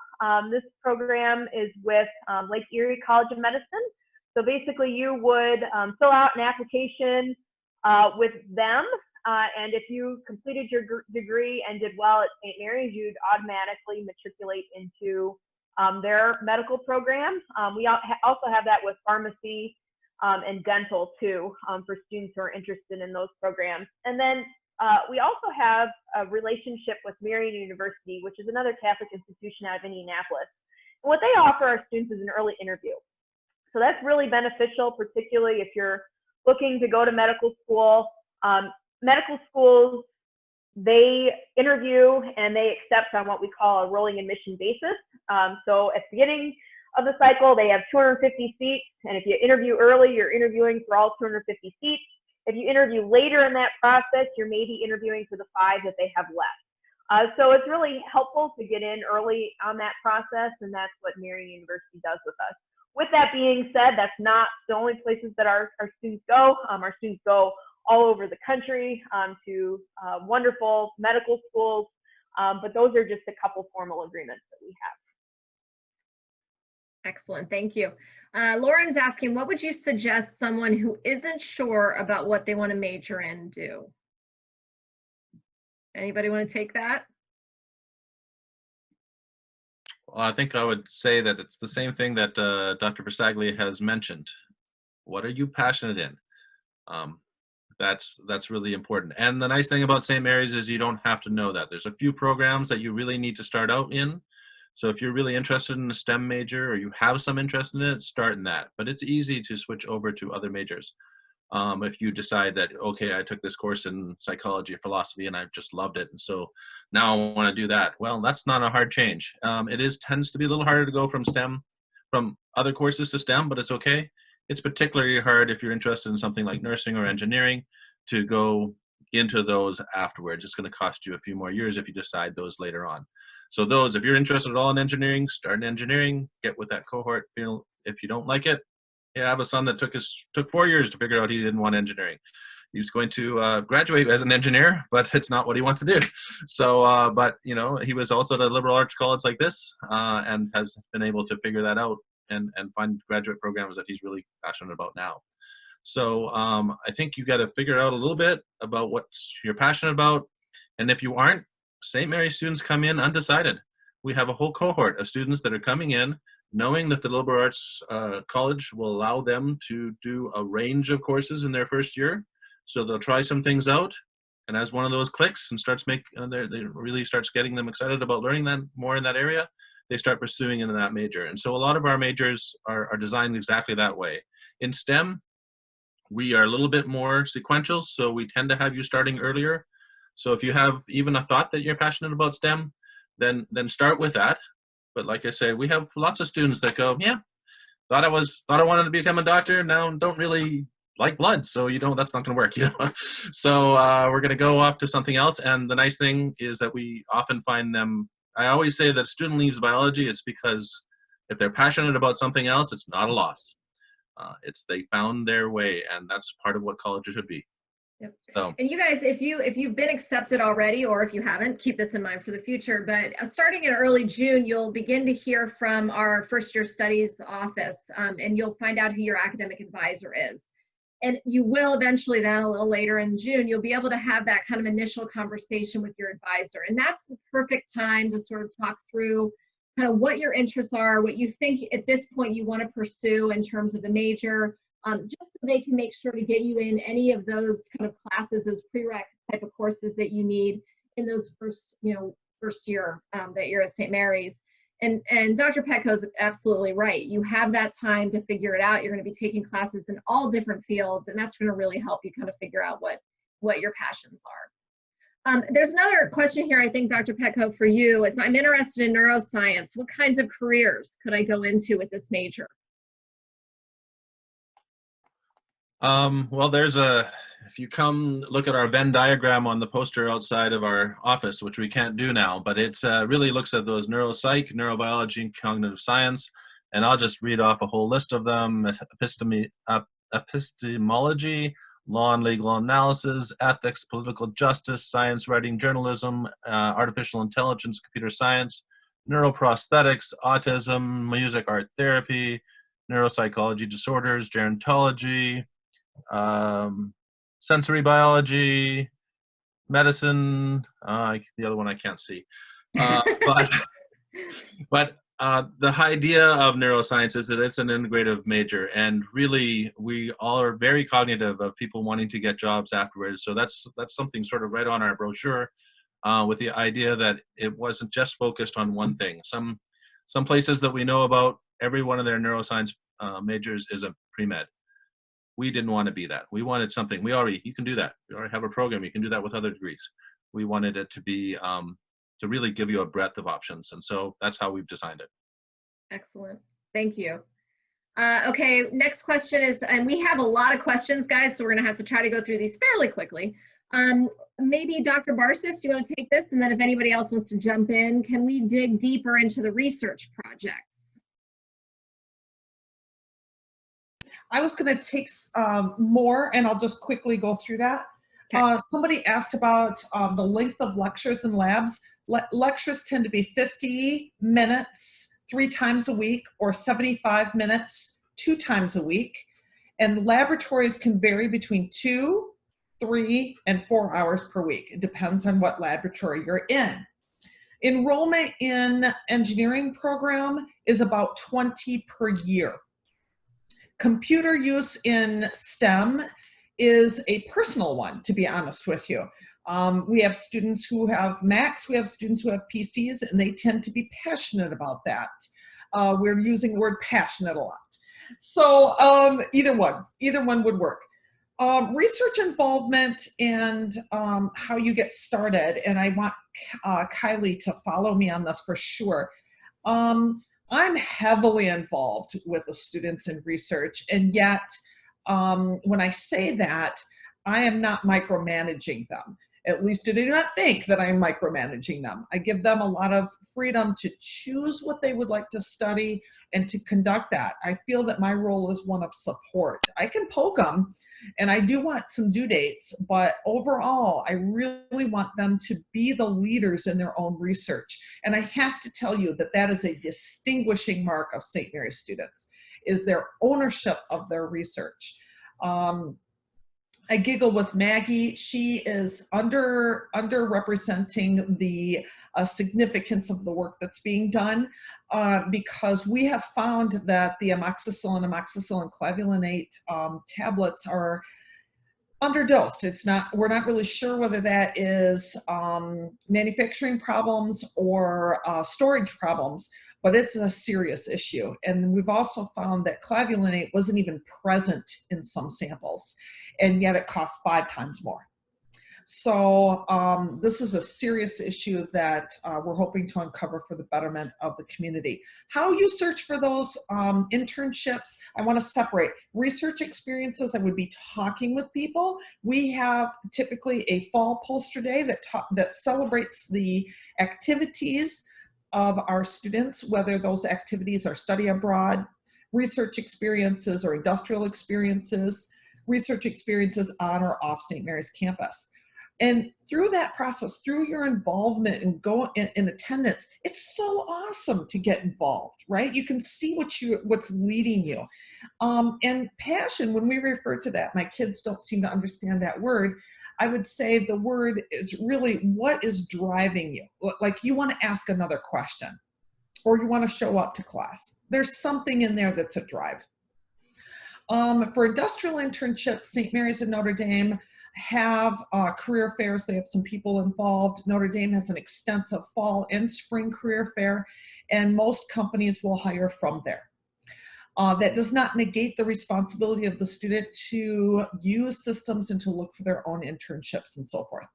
This program is with Lake Erie College of Medicine. So basically you would fill out an application with them, and if you completed your degree and did well at St. Mary's, you'd automatically matriculate into their medical program. We also have that with pharmacy and dental too, for students who are interested in those programs. And then we also have a relationship with Marian University, which is another Catholic institution out of Indianapolis. And what they offer our students is an early interview. So that's really beneficial, particularly if you're looking to go to medical school. Medical schools, they interview and they accept on what we call a rolling admission basis. So at the beginning of the cycle, they have 250 seats. And if you interview early, you're interviewing for all 250 seats. If you interview later in that process, you're maybe interviewing for the 5 that they have left. So it's really helpful to get in early on that process, and that's what Marian University does with us. With that being said, that's not the only places that our students go. Our students go all over the country to wonderful medical schools, but those are just a couple formal agreements that we have. Excellent, thank you. Lauren's asking, what would you suggest someone who isn't sure about what they want to major in do? Anybody want to take that? Well, I think I would say that it's the same thing that Dr. Versaglia has mentioned. What are you passionate in? That's really important. And the nice thing about St. Mary's is you don't have to know that. There's a few programs that you really need to start out in. So if you're really interested in a STEM major or you have some interest in it, start in that. But it's easy to switch over to other majors. If you decide that, okay, I took this course in psychology or philosophy and I just loved it, and so now I want to do that. Well, that's not a hard change. It tends to be a little harder to go from other courses to STEM, but it's okay. It's particularly hard if you're interested in something like nursing or engineering to go into those afterwards. It's going to cost you a few more years if you decide those later on. So if you're interested at all in engineering, start in engineering, get with that cohort. If you don't like it, I have a son that took 4 years to figure out he didn't want engineering. He's going to graduate as an engineer, but it's not what he wants to do. So, but he was also at a liberal arts college like this and has been able to figure that out and find graduate programs that he's really passionate about now. So I think you got to figure out a little bit about what you're passionate about. And if you aren't, St. Mary's students come in undecided. We have a whole cohort of students that are coming in knowing that the liberal arts college will allow them to do a range of courses in their first year. So they'll try some things out, and as one of those clicks and they really starts getting them excited about learning that more in that area, they start pursuing into that major. And so a lot of our majors are designed exactly that way. In STEM, we are a little bit more sequential, so we tend to have you starting earlier. So if you have even a thought that you're passionate about STEM, then start with that. But like I say, we have lots of students that go, yeah, thought I wanted to become a doctor, now don't really like blood, so that's not going to work, So we're going to go off to something else. And the nice thing is that we often find them. I always say that a student leaves biology, it's because if they're passionate about something else, it's not a loss. They found their way, and that's part of what college should be. Yep. So, and you guys, if you've been accepted already, or if you haven't, keep this in mind for the future. But starting in early June, you'll begin to hear from our first year studies office, and you'll find out who your academic advisor is. And you will eventually then, a little later in June, you'll be able to have that kind of initial conversation with your advisor. And that's the perfect time to sort of talk through kind of what your interests are, what you think at this point you want to pursue in terms of a major, just so they can make sure to get you in any of those kind of classes, those prereq type of courses that you need in those first year that you're at St. Mary's. And Dr. Petko's absolutely right. You have that time to figure it out. You're going to be taking classes in all different fields, and that's going to really help you kind of figure out what your passions are. There's another question here, I think, Dr. Petko, for you. I'm interested in neuroscience. What kinds of careers could I go into with this major? Well, if you come look at our Venn diagram on the poster outside of our office, which we can't do now, but it really looks at those neuropsych, neurobiology, and cognitive science. And I'll just read off a whole list of them: epistemology, law and legal analysis, ethics, political justice, science writing, journalism, artificial intelligence, computer science, neuroprosthetics, autism, music, art therapy, neuropsychology disorders, gerontology, sensory biology, medicine, the other one I can't see. But the idea of neuroscience is that it's an integrative major, and really we all are very cognitive of people wanting to get jobs afterwards. So that's something sort of right on our brochure, with the idea that it wasn't just focused on one thing. Some places that we know about, every one of their neuroscience majors is a pre-med. We didn't want to be that. We wanted something. You can do that. We already have a program. You can do that with other degrees. We wanted it to be, to really give you a breadth of options. And so that's how we've designed it. Excellent. Thank you. Okay, next question is, and we have a lot of questions, guys, so we're going to have to try to go through these fairly quickly. Maybe Dr. Barsis, do you want to take this? And then if anybody else wants to jump in, can we dig deeper into the research projects? I was going to take more, and I'll just quickly go through that. Okay. Somebody asked about the length of lectures and labs. Lectures tend to be 50 minutes 3 times a week, or 75 minutes 2 times a week. And laboratories can vary between 2, 3, and 4 hours per week. It depends on what laboratory you're in. Enrollment in engineering program is about 20 per year. Computer use in STEM is a personal one, to be honest with you. We have students who have Macs, we have students who have PCs, and they tend to be passionate about that. We're using the word passionate a lot. So either one would work. Research involvement and how you get started, and I want Kylie to follow me on this for sure. I'm heavily involved with the students in research, and yet when I say that, I am not micromanaging them. At least I do not think that I'm micromanaging them. I give them a lot of freedom to choose what they would like to study and to conduct that. I feel that my role is one of support. I can poke them, and I do want some due dates, but overall, I really want them to be the leaders in their own research. And I have to tell you that that is a distinguishing mark of St. Mary's students, is their ownership of their research. I giggle with Maggie. She is underrepresenting the significance of the work that's being done because we have found that the amoxicillin clavulanate tablets are underdosed. We're not really sure whether that is manufacturing problems or storage problems, but it's a serious issue. And we've also found that clavulanate wasn't even present in some samples, and yet it costs 5 times more. So this is a serious issue that we're hoping to uncover for the betterment of the community. How you search for those internships, I want to separate. Research experiences, I would be talking with people. We have typically a fall poster day that celebrates the activities of our students, whether those activities are study abroad, research experiences, or industrial experiences, research experiences on or off St. Mary's campus. And through that process, through your involvement and in attendance, it's so awesome to get involved, right? You can see what's leading you. And passion, when we refer to that, my kids don't seem to understand that word. I would say the word is really what is driving you. Like you want to ask another question, or you want to show up to class. There's something in there that's a drive. For industrial internships, St. Mary's and Notre Dame have career fairs. They have some people involved. Notre Dame has an extensive fall and spring career fair, and most companies will hire from there. That does not negate the responsibility of the student to use systems and to look for their own internships and so forth.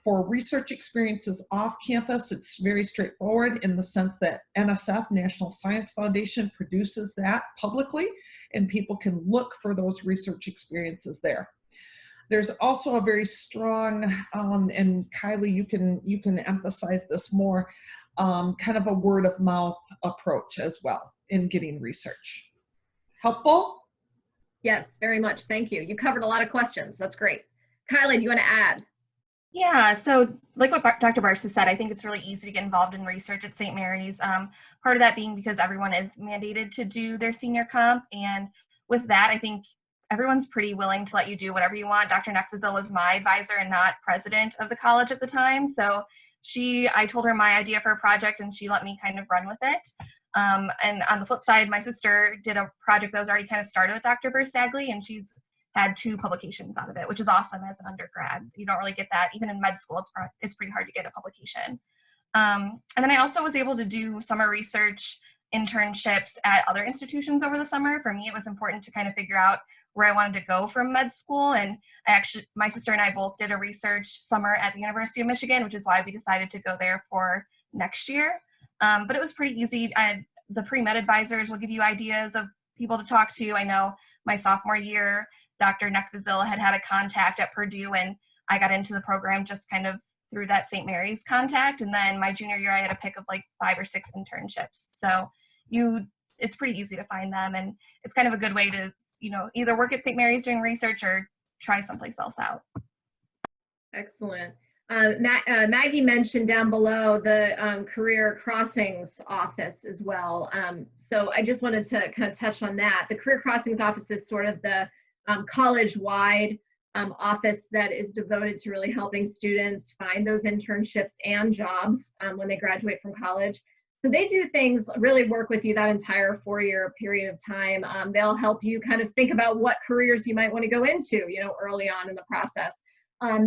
For research experiences off campus, it's very straightforward in the sense that NSF, National Science Foundation, produces that publicly, and people can look for those research experiences there. There's also a very strong, and Kylie, you can emphasize this more, kind of a word of mouth approach as well in getting research. Helpful? Yes, very much. Thank you. You covered a lot of questions. That's great. Kylie, do you want to add? Yeah, so like what Dr. Barsa said, I think it's really easy to get involved in research at St. Mary's. Part of that being because everyone is mandated to do their senior comp. And with that, I think everyone's pretty willing to let you do whatever you want. Dr. Neckvizil was my advisor and not president of the college at the time. So I told her my idea for a project and she let me kind of run with it. And on the flip side, my sister did a project that was already kind of started with Dr. Versagli, and she's had 2 publications out of it, which is awesome as an undergrad. You don't really get that. Even in med school, it's pretty hard to get a publication. And then I also was able to do summer research internships at other institutions over the summer. For me, it was important to kind of figure out where I wanted to go from med school. And my sister and I both did a research summer at the University of Michigan, which is why we decided to go there for next year. But it was pretty easy. The pre-med advisors will give you ideas of people to talk to. I know my sophomore year, Dr. Neckvizil had a contact at Purdue, and I got into the program just kind of through that St. Mary's contact. And then my junior year, I had a pick of like 5 or 6 internships. So it's pretty easy to find them, and it's kind of a good way to, either work at St. Mary's doing research or try someplace else out. Excellent. Maggie mentioned down below the Career Crossings office as well. So I just wanted to kind of touch on that. The Career Crossings office is sort of the college-wide office that is devoted to really helping students find those internships and jobs when they graduate from college. So they do things, really work with you that entire 4-year period of time. They'll help you kind of think about what careers you might want to go into, early on in the process.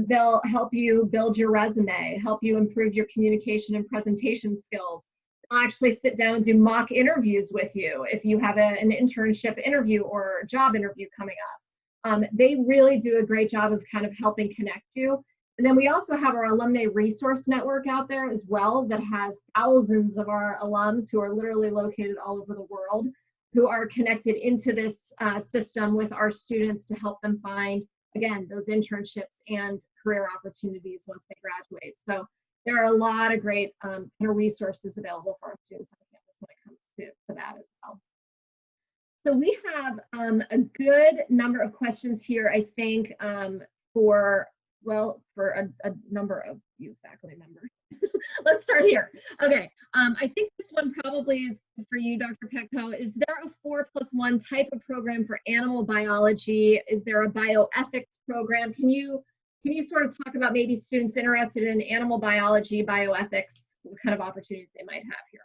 They'll help you build your resume, help you improve your communication and presentation skills. They'll actually sit down and do mock interviews with you if you have an internship interview or job interview coming up. They really do a great job of kind of helping connect you. And then we also have our alumni resource network out there as well that has thousands of our alums who are literally located all over the world, who are connected into this system with our students to help them find, again, those internships and career opportunities once they graduate. So there are a lot of great resources available for our students on campus when it comes to that as well. So we have a good number of questions here, I think, for a number of you faculty members. Let's start here. Okay, I think this one probably is for you, Dr. Petko. Is there a 4+1 type of program for animal biology? Is there a bioethics program? Can you sort of talk about maybe students interested in animal biology, bioethics, what kind of opportunities they might have here?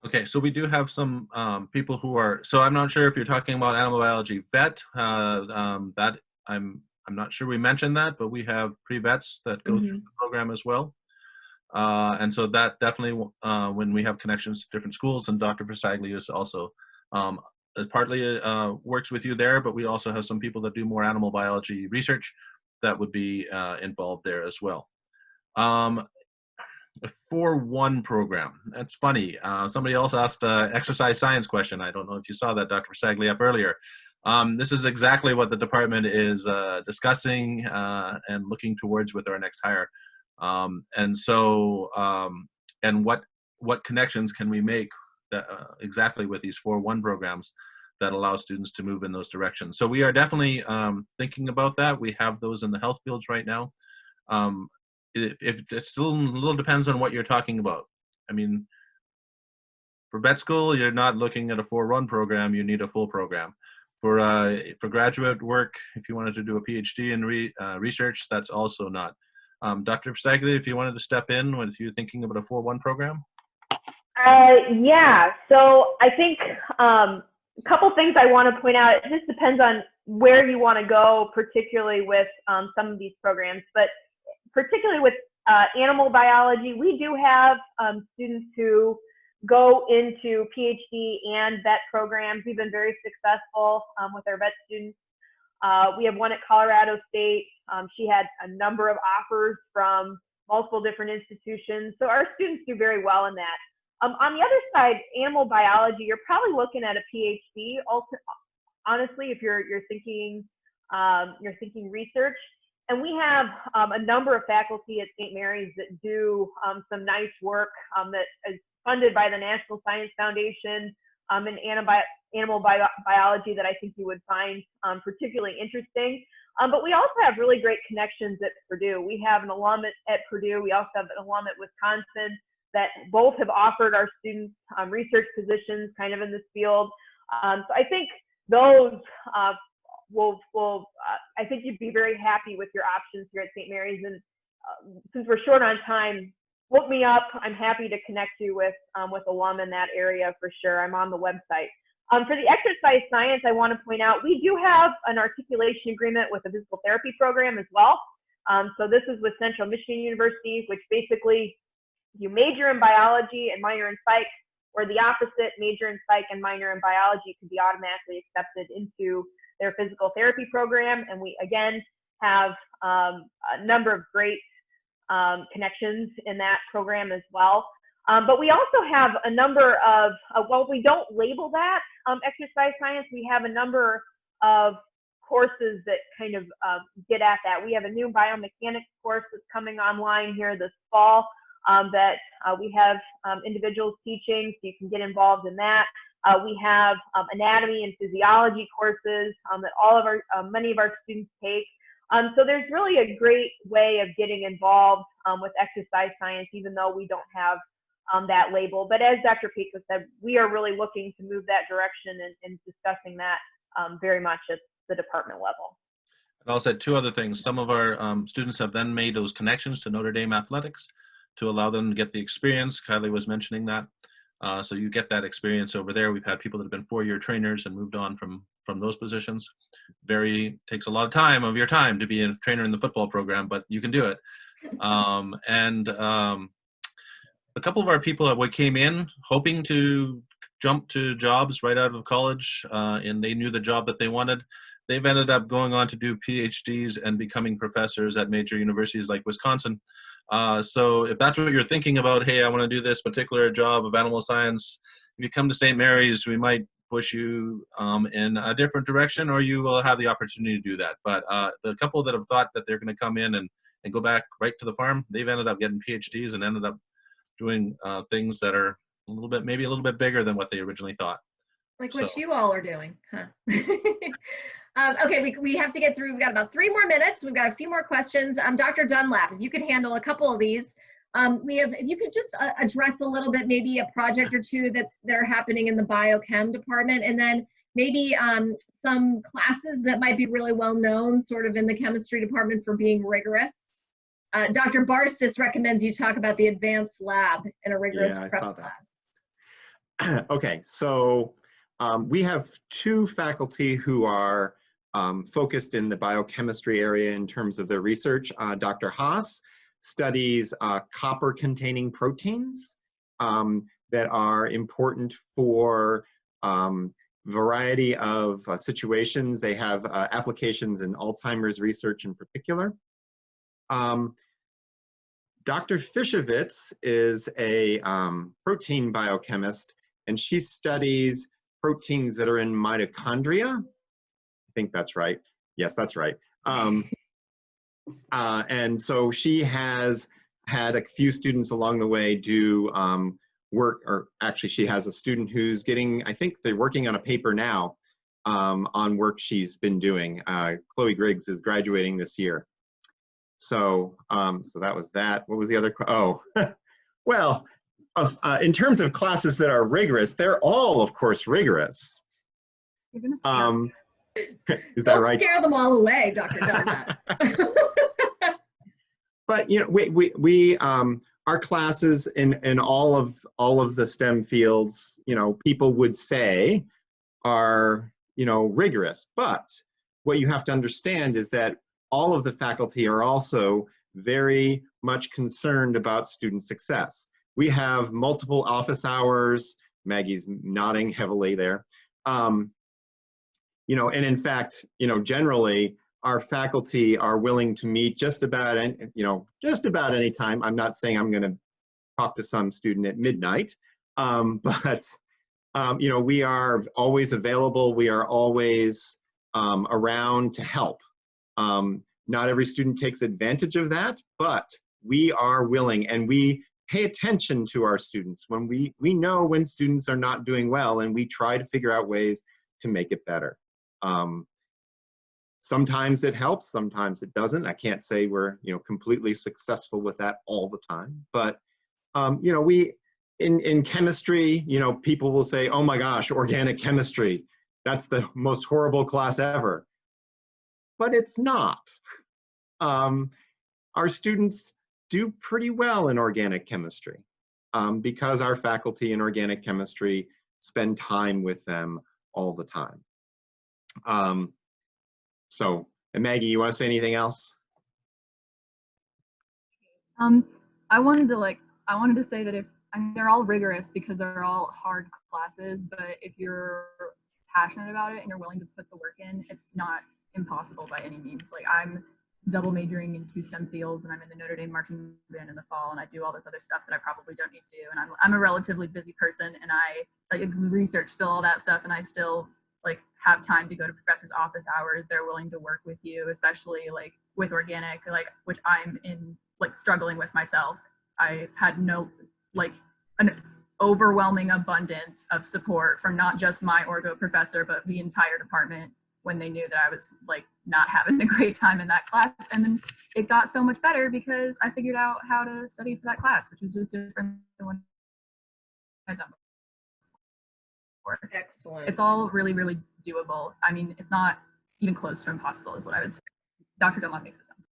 Okay, so we do have some people who are, so I'm not sure if you're talking about animal biology vet, that I'm not sure we mentioned that, but we have pre-vets that go through the program as well. And so that definitely, when we have connections to different schools, and Dr. Versagli is also partly works with you there, but we also have some people that do more animal biology research that would be involved there as well. A 4-1 program. That's funny. Somebody else asked an exercise science question. I don't know if you saw that, Dr. Versagli, up earlier. This is exactly what the department is discussing and looking towards with our next hire. And so, and what connections can we make that, exactly with these 4-1 programs that allow students to move in those directions? So we are definitely thinking about that. We have those in the health fields right now. It still a little depends on what you're talking about. I mean, for vet school, you're not looking at a 4-1 program. You need a full program. For graduate work, if you wanted to do a PhD in research, that's also not. Dr. Versagli, if you wanted to step in, if you're thinking about a 4-1 program? Yeah, so I think a couple things I want to point out. It just depends on where you want to go, particularly with some of these programs. But particularly with animal biology, we do have students who go into PhD and vet programs. We've been very successful with our vet students. We have one at Colorado State. She had a number of offers from multiple different institutions. So our students do very well in that. On the other side, animal biology, you're probably looking at a PhD. Also, honestly, if you're thinking you're thinking research. And we have a number of faculty at St. Mary's that do some nice work that is funded by the National Science Foundation in animal biology that I think you would find particularly interesting. But we also have really great connections at Purdue. We have an alum at Purdue. We also have an alum at Wisconsin that both have offered our students research positions kind of in this field. So I think those I think you'd be very happy with your options here at St. Mary's. And since we're short on time, look me up. I'm happy to connect you with alum in that area for sure. I'm on the website. For the exercise science, I want to point out we do have an articulation agreement with the physical therapy program as well. So this is with Central Michigan University, which basically you major in biology and minor in psych, or the opposite, major in psych and minor in biology could be automatically accepted into their physical therapy program. And we, again, have a number of great connections in that program as well. But we also have a number of, well, we don't label that exercise science. We have a number of courses that kind of get at that. We have a new biomechanics course that's coming online here this fall that we have individuals teaching, so you can get involved in that. We have anatomy and physiology courses that all of our, many of our students take. So there's really a great way of getting involved with exercise science, even though we don't have that label. But as Dr. Pico said, we are really looking to move that direction and discussing that very much at the department level. And I'll say two other things. Some of our students have then made those connections to Notre Dame athletics to allow them to get the experience. Kylie was mentioning that. So you get that experience over there. We've had people that have been four-year trainers and moved on from those positions. Takes a lot of time of your time to be a trainer in the football program, but you can do it. A couple of our people that came in hoping to jump to jobs right out of college, and they knew the job that they wanted. They've ended up going on to do PhDs and becoming professors at major universities like Wisconsin. So if that's what you're thinking about, hey, I want to do this particular job of animal science, if you come to St. Mary's, we might push you in a different direction, or you will have the opportunity to do that. But the couple that have thought that they're going to come in and go back right to the farm, they've ended up getting PhDs and ended up doing things that are maybe a little bit bigger than what they originally thought. Like what you all are doing, huh? Okay, we have to get through. We've got about 3 more minutes. We've got a few more questions. Dr. Dunlap, if you could handle a couple of these. If you could just address a little bit, maybe a project or two that are happening in the biochem department, and then maybe some classes that might be really well known sort of in the chemistry department for being rigorous. Dr. Barstis recommends you talk about the advanced lab in a rigorous prep class. Okay, so we have 2 faculty who are focused in the biochemistry area in terms of their research. Dr. Haas studies copper-containing proteins that are important for variety of situations. They have applications in Alzheimer's research in particular. Dr. Fishovitz is a protein biochemist, and she studies proteins that are in mitochondria. I think that's right. Yes, that's right. And so she has had a few students along the way do work, or actually she has a student who's getting, I think they're working on a paper now on work she's been doing. Chloe Griggs is graduating this year. So, so that was that. What was the other? Oh, well, in terms of classes that are rigorous, they're all, of course, rigorous. You're gonna is that right? Don't scare them all away, Dr. Dunlap. But you know, we our classes in all of the STEM fields, you know, people would say are, you know, rigorous. But what you have to understand is that all of the faculty are also very much concerned about student success. We have multiple office hours. Maggie's nodding heavily there. You know, and in fact, you know, generally our faculty are willing to meet just about any time. I'm not saying I'm going to talk to some student at midnight, but you know, we are always available. We are always around to help. Not every student takes advantage of that, but we are willing, and we pay attention to our students when we know when students are not doing well, and we try to figure out ways to make it better. Sometimes it helps, sometimes it doesn't. I can't say we're completely successful with that all the time, but we in chemistry, people will say, oh my gosh, organic chemistry, that's the most horrible class ever. But it's not. Our students do pretty well in organic chemistry because our faculty in organic chemistry spend time with them all the time. And Maggie, you want to say anything else? I wanted to say that they're all rigorous because they're all hard classes, but if you're passionate about it and you're willing to put the work in, it's not impossible by any means. Like, I'm double majoring in 2 STEM fields, and I'm in the Notre Dame marching band in the fall, and I do all this other stuff that I probably don't need to do. And I'm a relatively busy person, and I research still all that stuff, and I still have time to go to professors' office hours. They're willing to work with you, especially with organic, which I'm in struggling with myself. I had an overwhelming abundance of support from not just my orgo professor, but the entire department when they knew that I was not having a great time in that class. And then it got so much better because I figured out how to study for that class, which was just different than what I'd done before. Excellent. It's all really, really doable. I mean, it's not even close to impossible is what I would say. Dr. Dunlap makes it sense.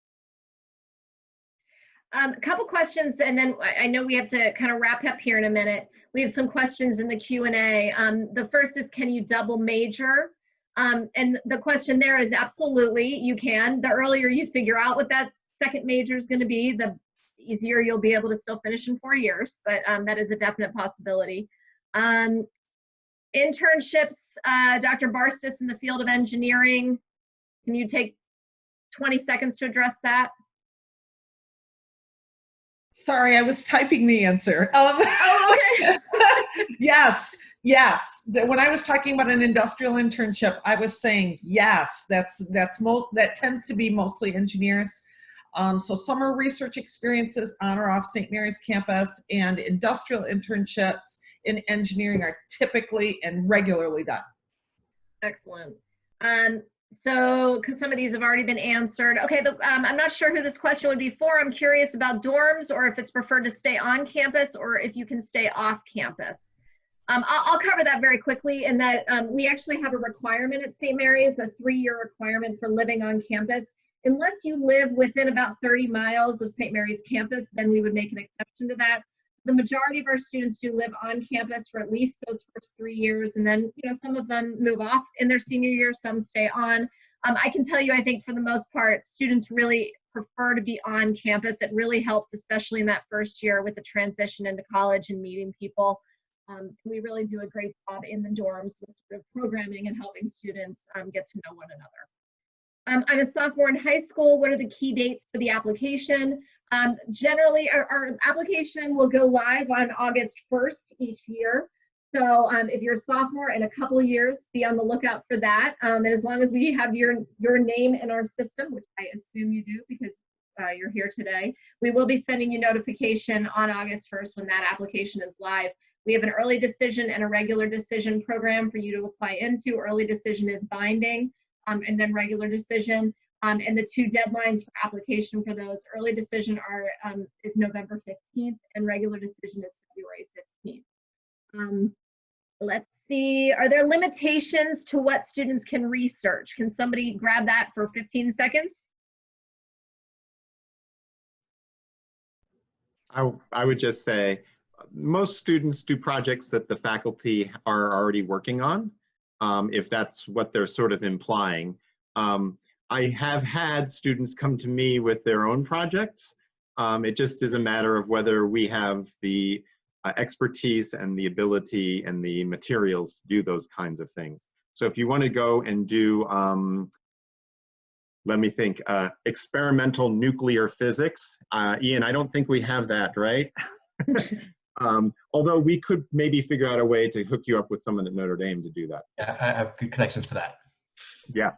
A couple questions, and then I know we have to kind of wrap up here in a minute. We have some questions in the Q&A. The first is, can you double major? And the question there is absolutely, you can. The earlier you figure out what that second major is going to be, the easier you'll be able to still finish in 4 years, but that is a definite possibility. Internships, Dr. Barstas in the field of engineering, can you take 20 seconds to address that? Sorry, I was typing the answer. Oh, okay. Yes. When I was talking about an industrial internship, I was saying yes. That tends to be mostly engineers. So summer research experiences on or off St. Mary's campus and industrial internships in engineering are typically and regularly done. Excellent. So, because some of these have already been answered. Okay, I'm not sure who this question would be for. I'm curious about dorms, or if it's preferred to stay on campus, or if you can stay off campus. I'll cover that very quickly, in that we actually have a requirement at St. Mary's, a 3-year requirement for living on campus. Unless you live within about 30 miles of St. Mary's campus, then we would make an exception to that. The majority of our students do live on campus for at least those first 3 years, and then some of them move off in their senior year, some stay on. I can tell you, I think for the most part, students really prefer to be on campus. It really helps, especially in that first year with the transition into college and meeting people. We really do a great job in the dorms with sort of programming and helping students get to know one another. I'm a sophomore in high school. What are the key dates for the application? Generally, our application will go live on August 1st each year. So if you're a sophomore, in a couple of years, be on the lookout for that. And as long as we have your name in our system, which I assume you do because you're here today, we will be sending you notification on August 1st when that application is live. We have an early decision and a regular decision program for you to apply into. Early decision is binding, and then regular decision. And the 2 deadlines for application for those early decision is November 15th, and regular decision is February 15th. Let's see, are there limitations to what students can research? Can somebody grab that for 15 seconds? I would just say most students do projects that the faculty are already working on, if that's what they're sort of implying. I have had students come to me with their own projects. It just is a matter of whether we have the expertise and the ability and the materials to do those kinds of things. So if you want to go and do, let me think, experimental nuclear physics, Ian, I don't think we have that, right? Although we could maybe figure out a way to hook you up with someone at Notre Dame to do that. Yeah, I have good connections for that. Yeah.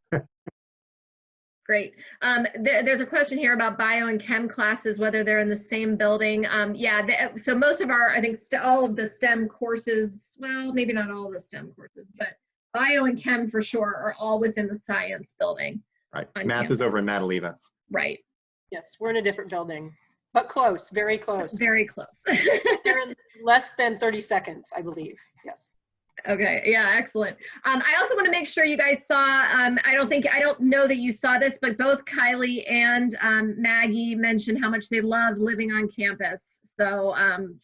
Great. There's a question here about bio and chem classes, whether they're in the same building. So most of our, I think all of the STEM courses, well, maybe not all of the STEM courses, but bio and chem for sure are all within the science building. Right. On Math campus. is over in Madaleva. Right. Yes, we're in a different building, but close, very close. Very close. They're in less than 30 seconds, I believe. Yes. Okay, yeah, excellent. I also want to make sure you guys saw, I don't know that you saw this, but both Kylie and Maggie mentioned how much they loved living on campus. So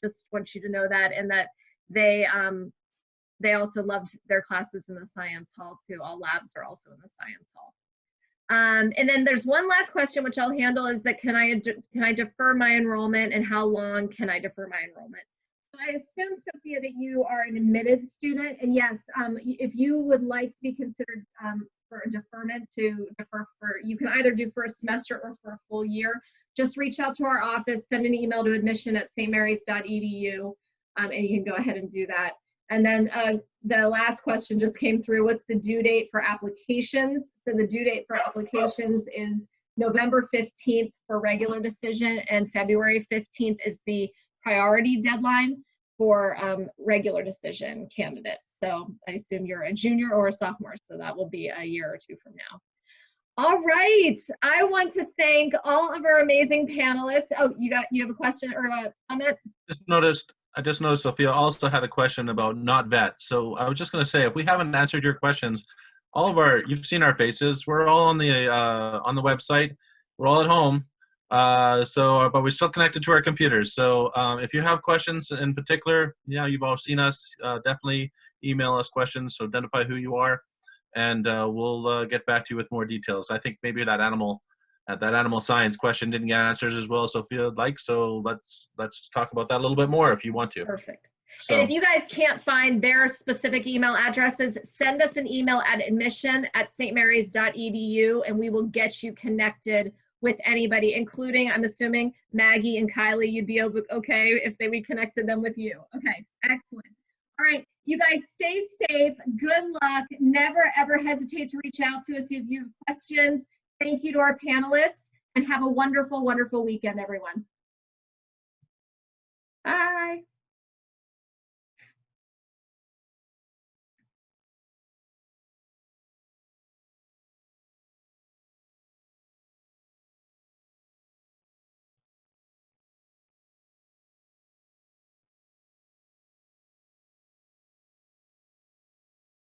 just want you to know that, and that they also loved their classes in the science hall too. All labs are also in the science hall. And then there's one last question, which I'll handle, is that can I defer my enrollment, and how long can I defer my enrollment? So I assume, Sophia, that you are an admitted student, and yes, if you would like to be considered for a deferment, you can either do for a semester or for a full year. Just reach out to our office, send an email to admission@stmarys.edu, and you can go ahead and do that. And then the last question just came through. What's the due date for applications? So the due date for applications is November 15th for regular decision, and February 15th is the priority deadline for regular decision candidates. So I assume you're a junior or a sophomore, so that will be a year or two from now. All right, I want to thank all of our amazing panelists. Oh, you have a question or a comment? I just noticed Sophia also had a question about not vet. So I was just going to say, if we haven't answered your questions, you've seen our faces. We're all on the website. We're all at home. But we're still connected to our computers. So if you have questions in particular, you've all seen us, definitely email us questions. So identify who you are, and we'll get back to you with more details. I think maybe that animal science question didn't get answers as well as Sophia would like. So let's talk about that a little bit more if you want to. Perfect. So, and if you guys can't find their specific email addresses, send us an email at admission@stmarys.edu, and we will get you connected with anybody, including, I'm assuming, Maggie and Kylie. You'd be okay if we connected them with you. Okay, excellent. All right, you guys stay safe. Good luck. Never, ever hesitate to reach out to us if you have questions. Thank you to our panelists, and have a wonderful, wonderful weekend, everyone. Bye.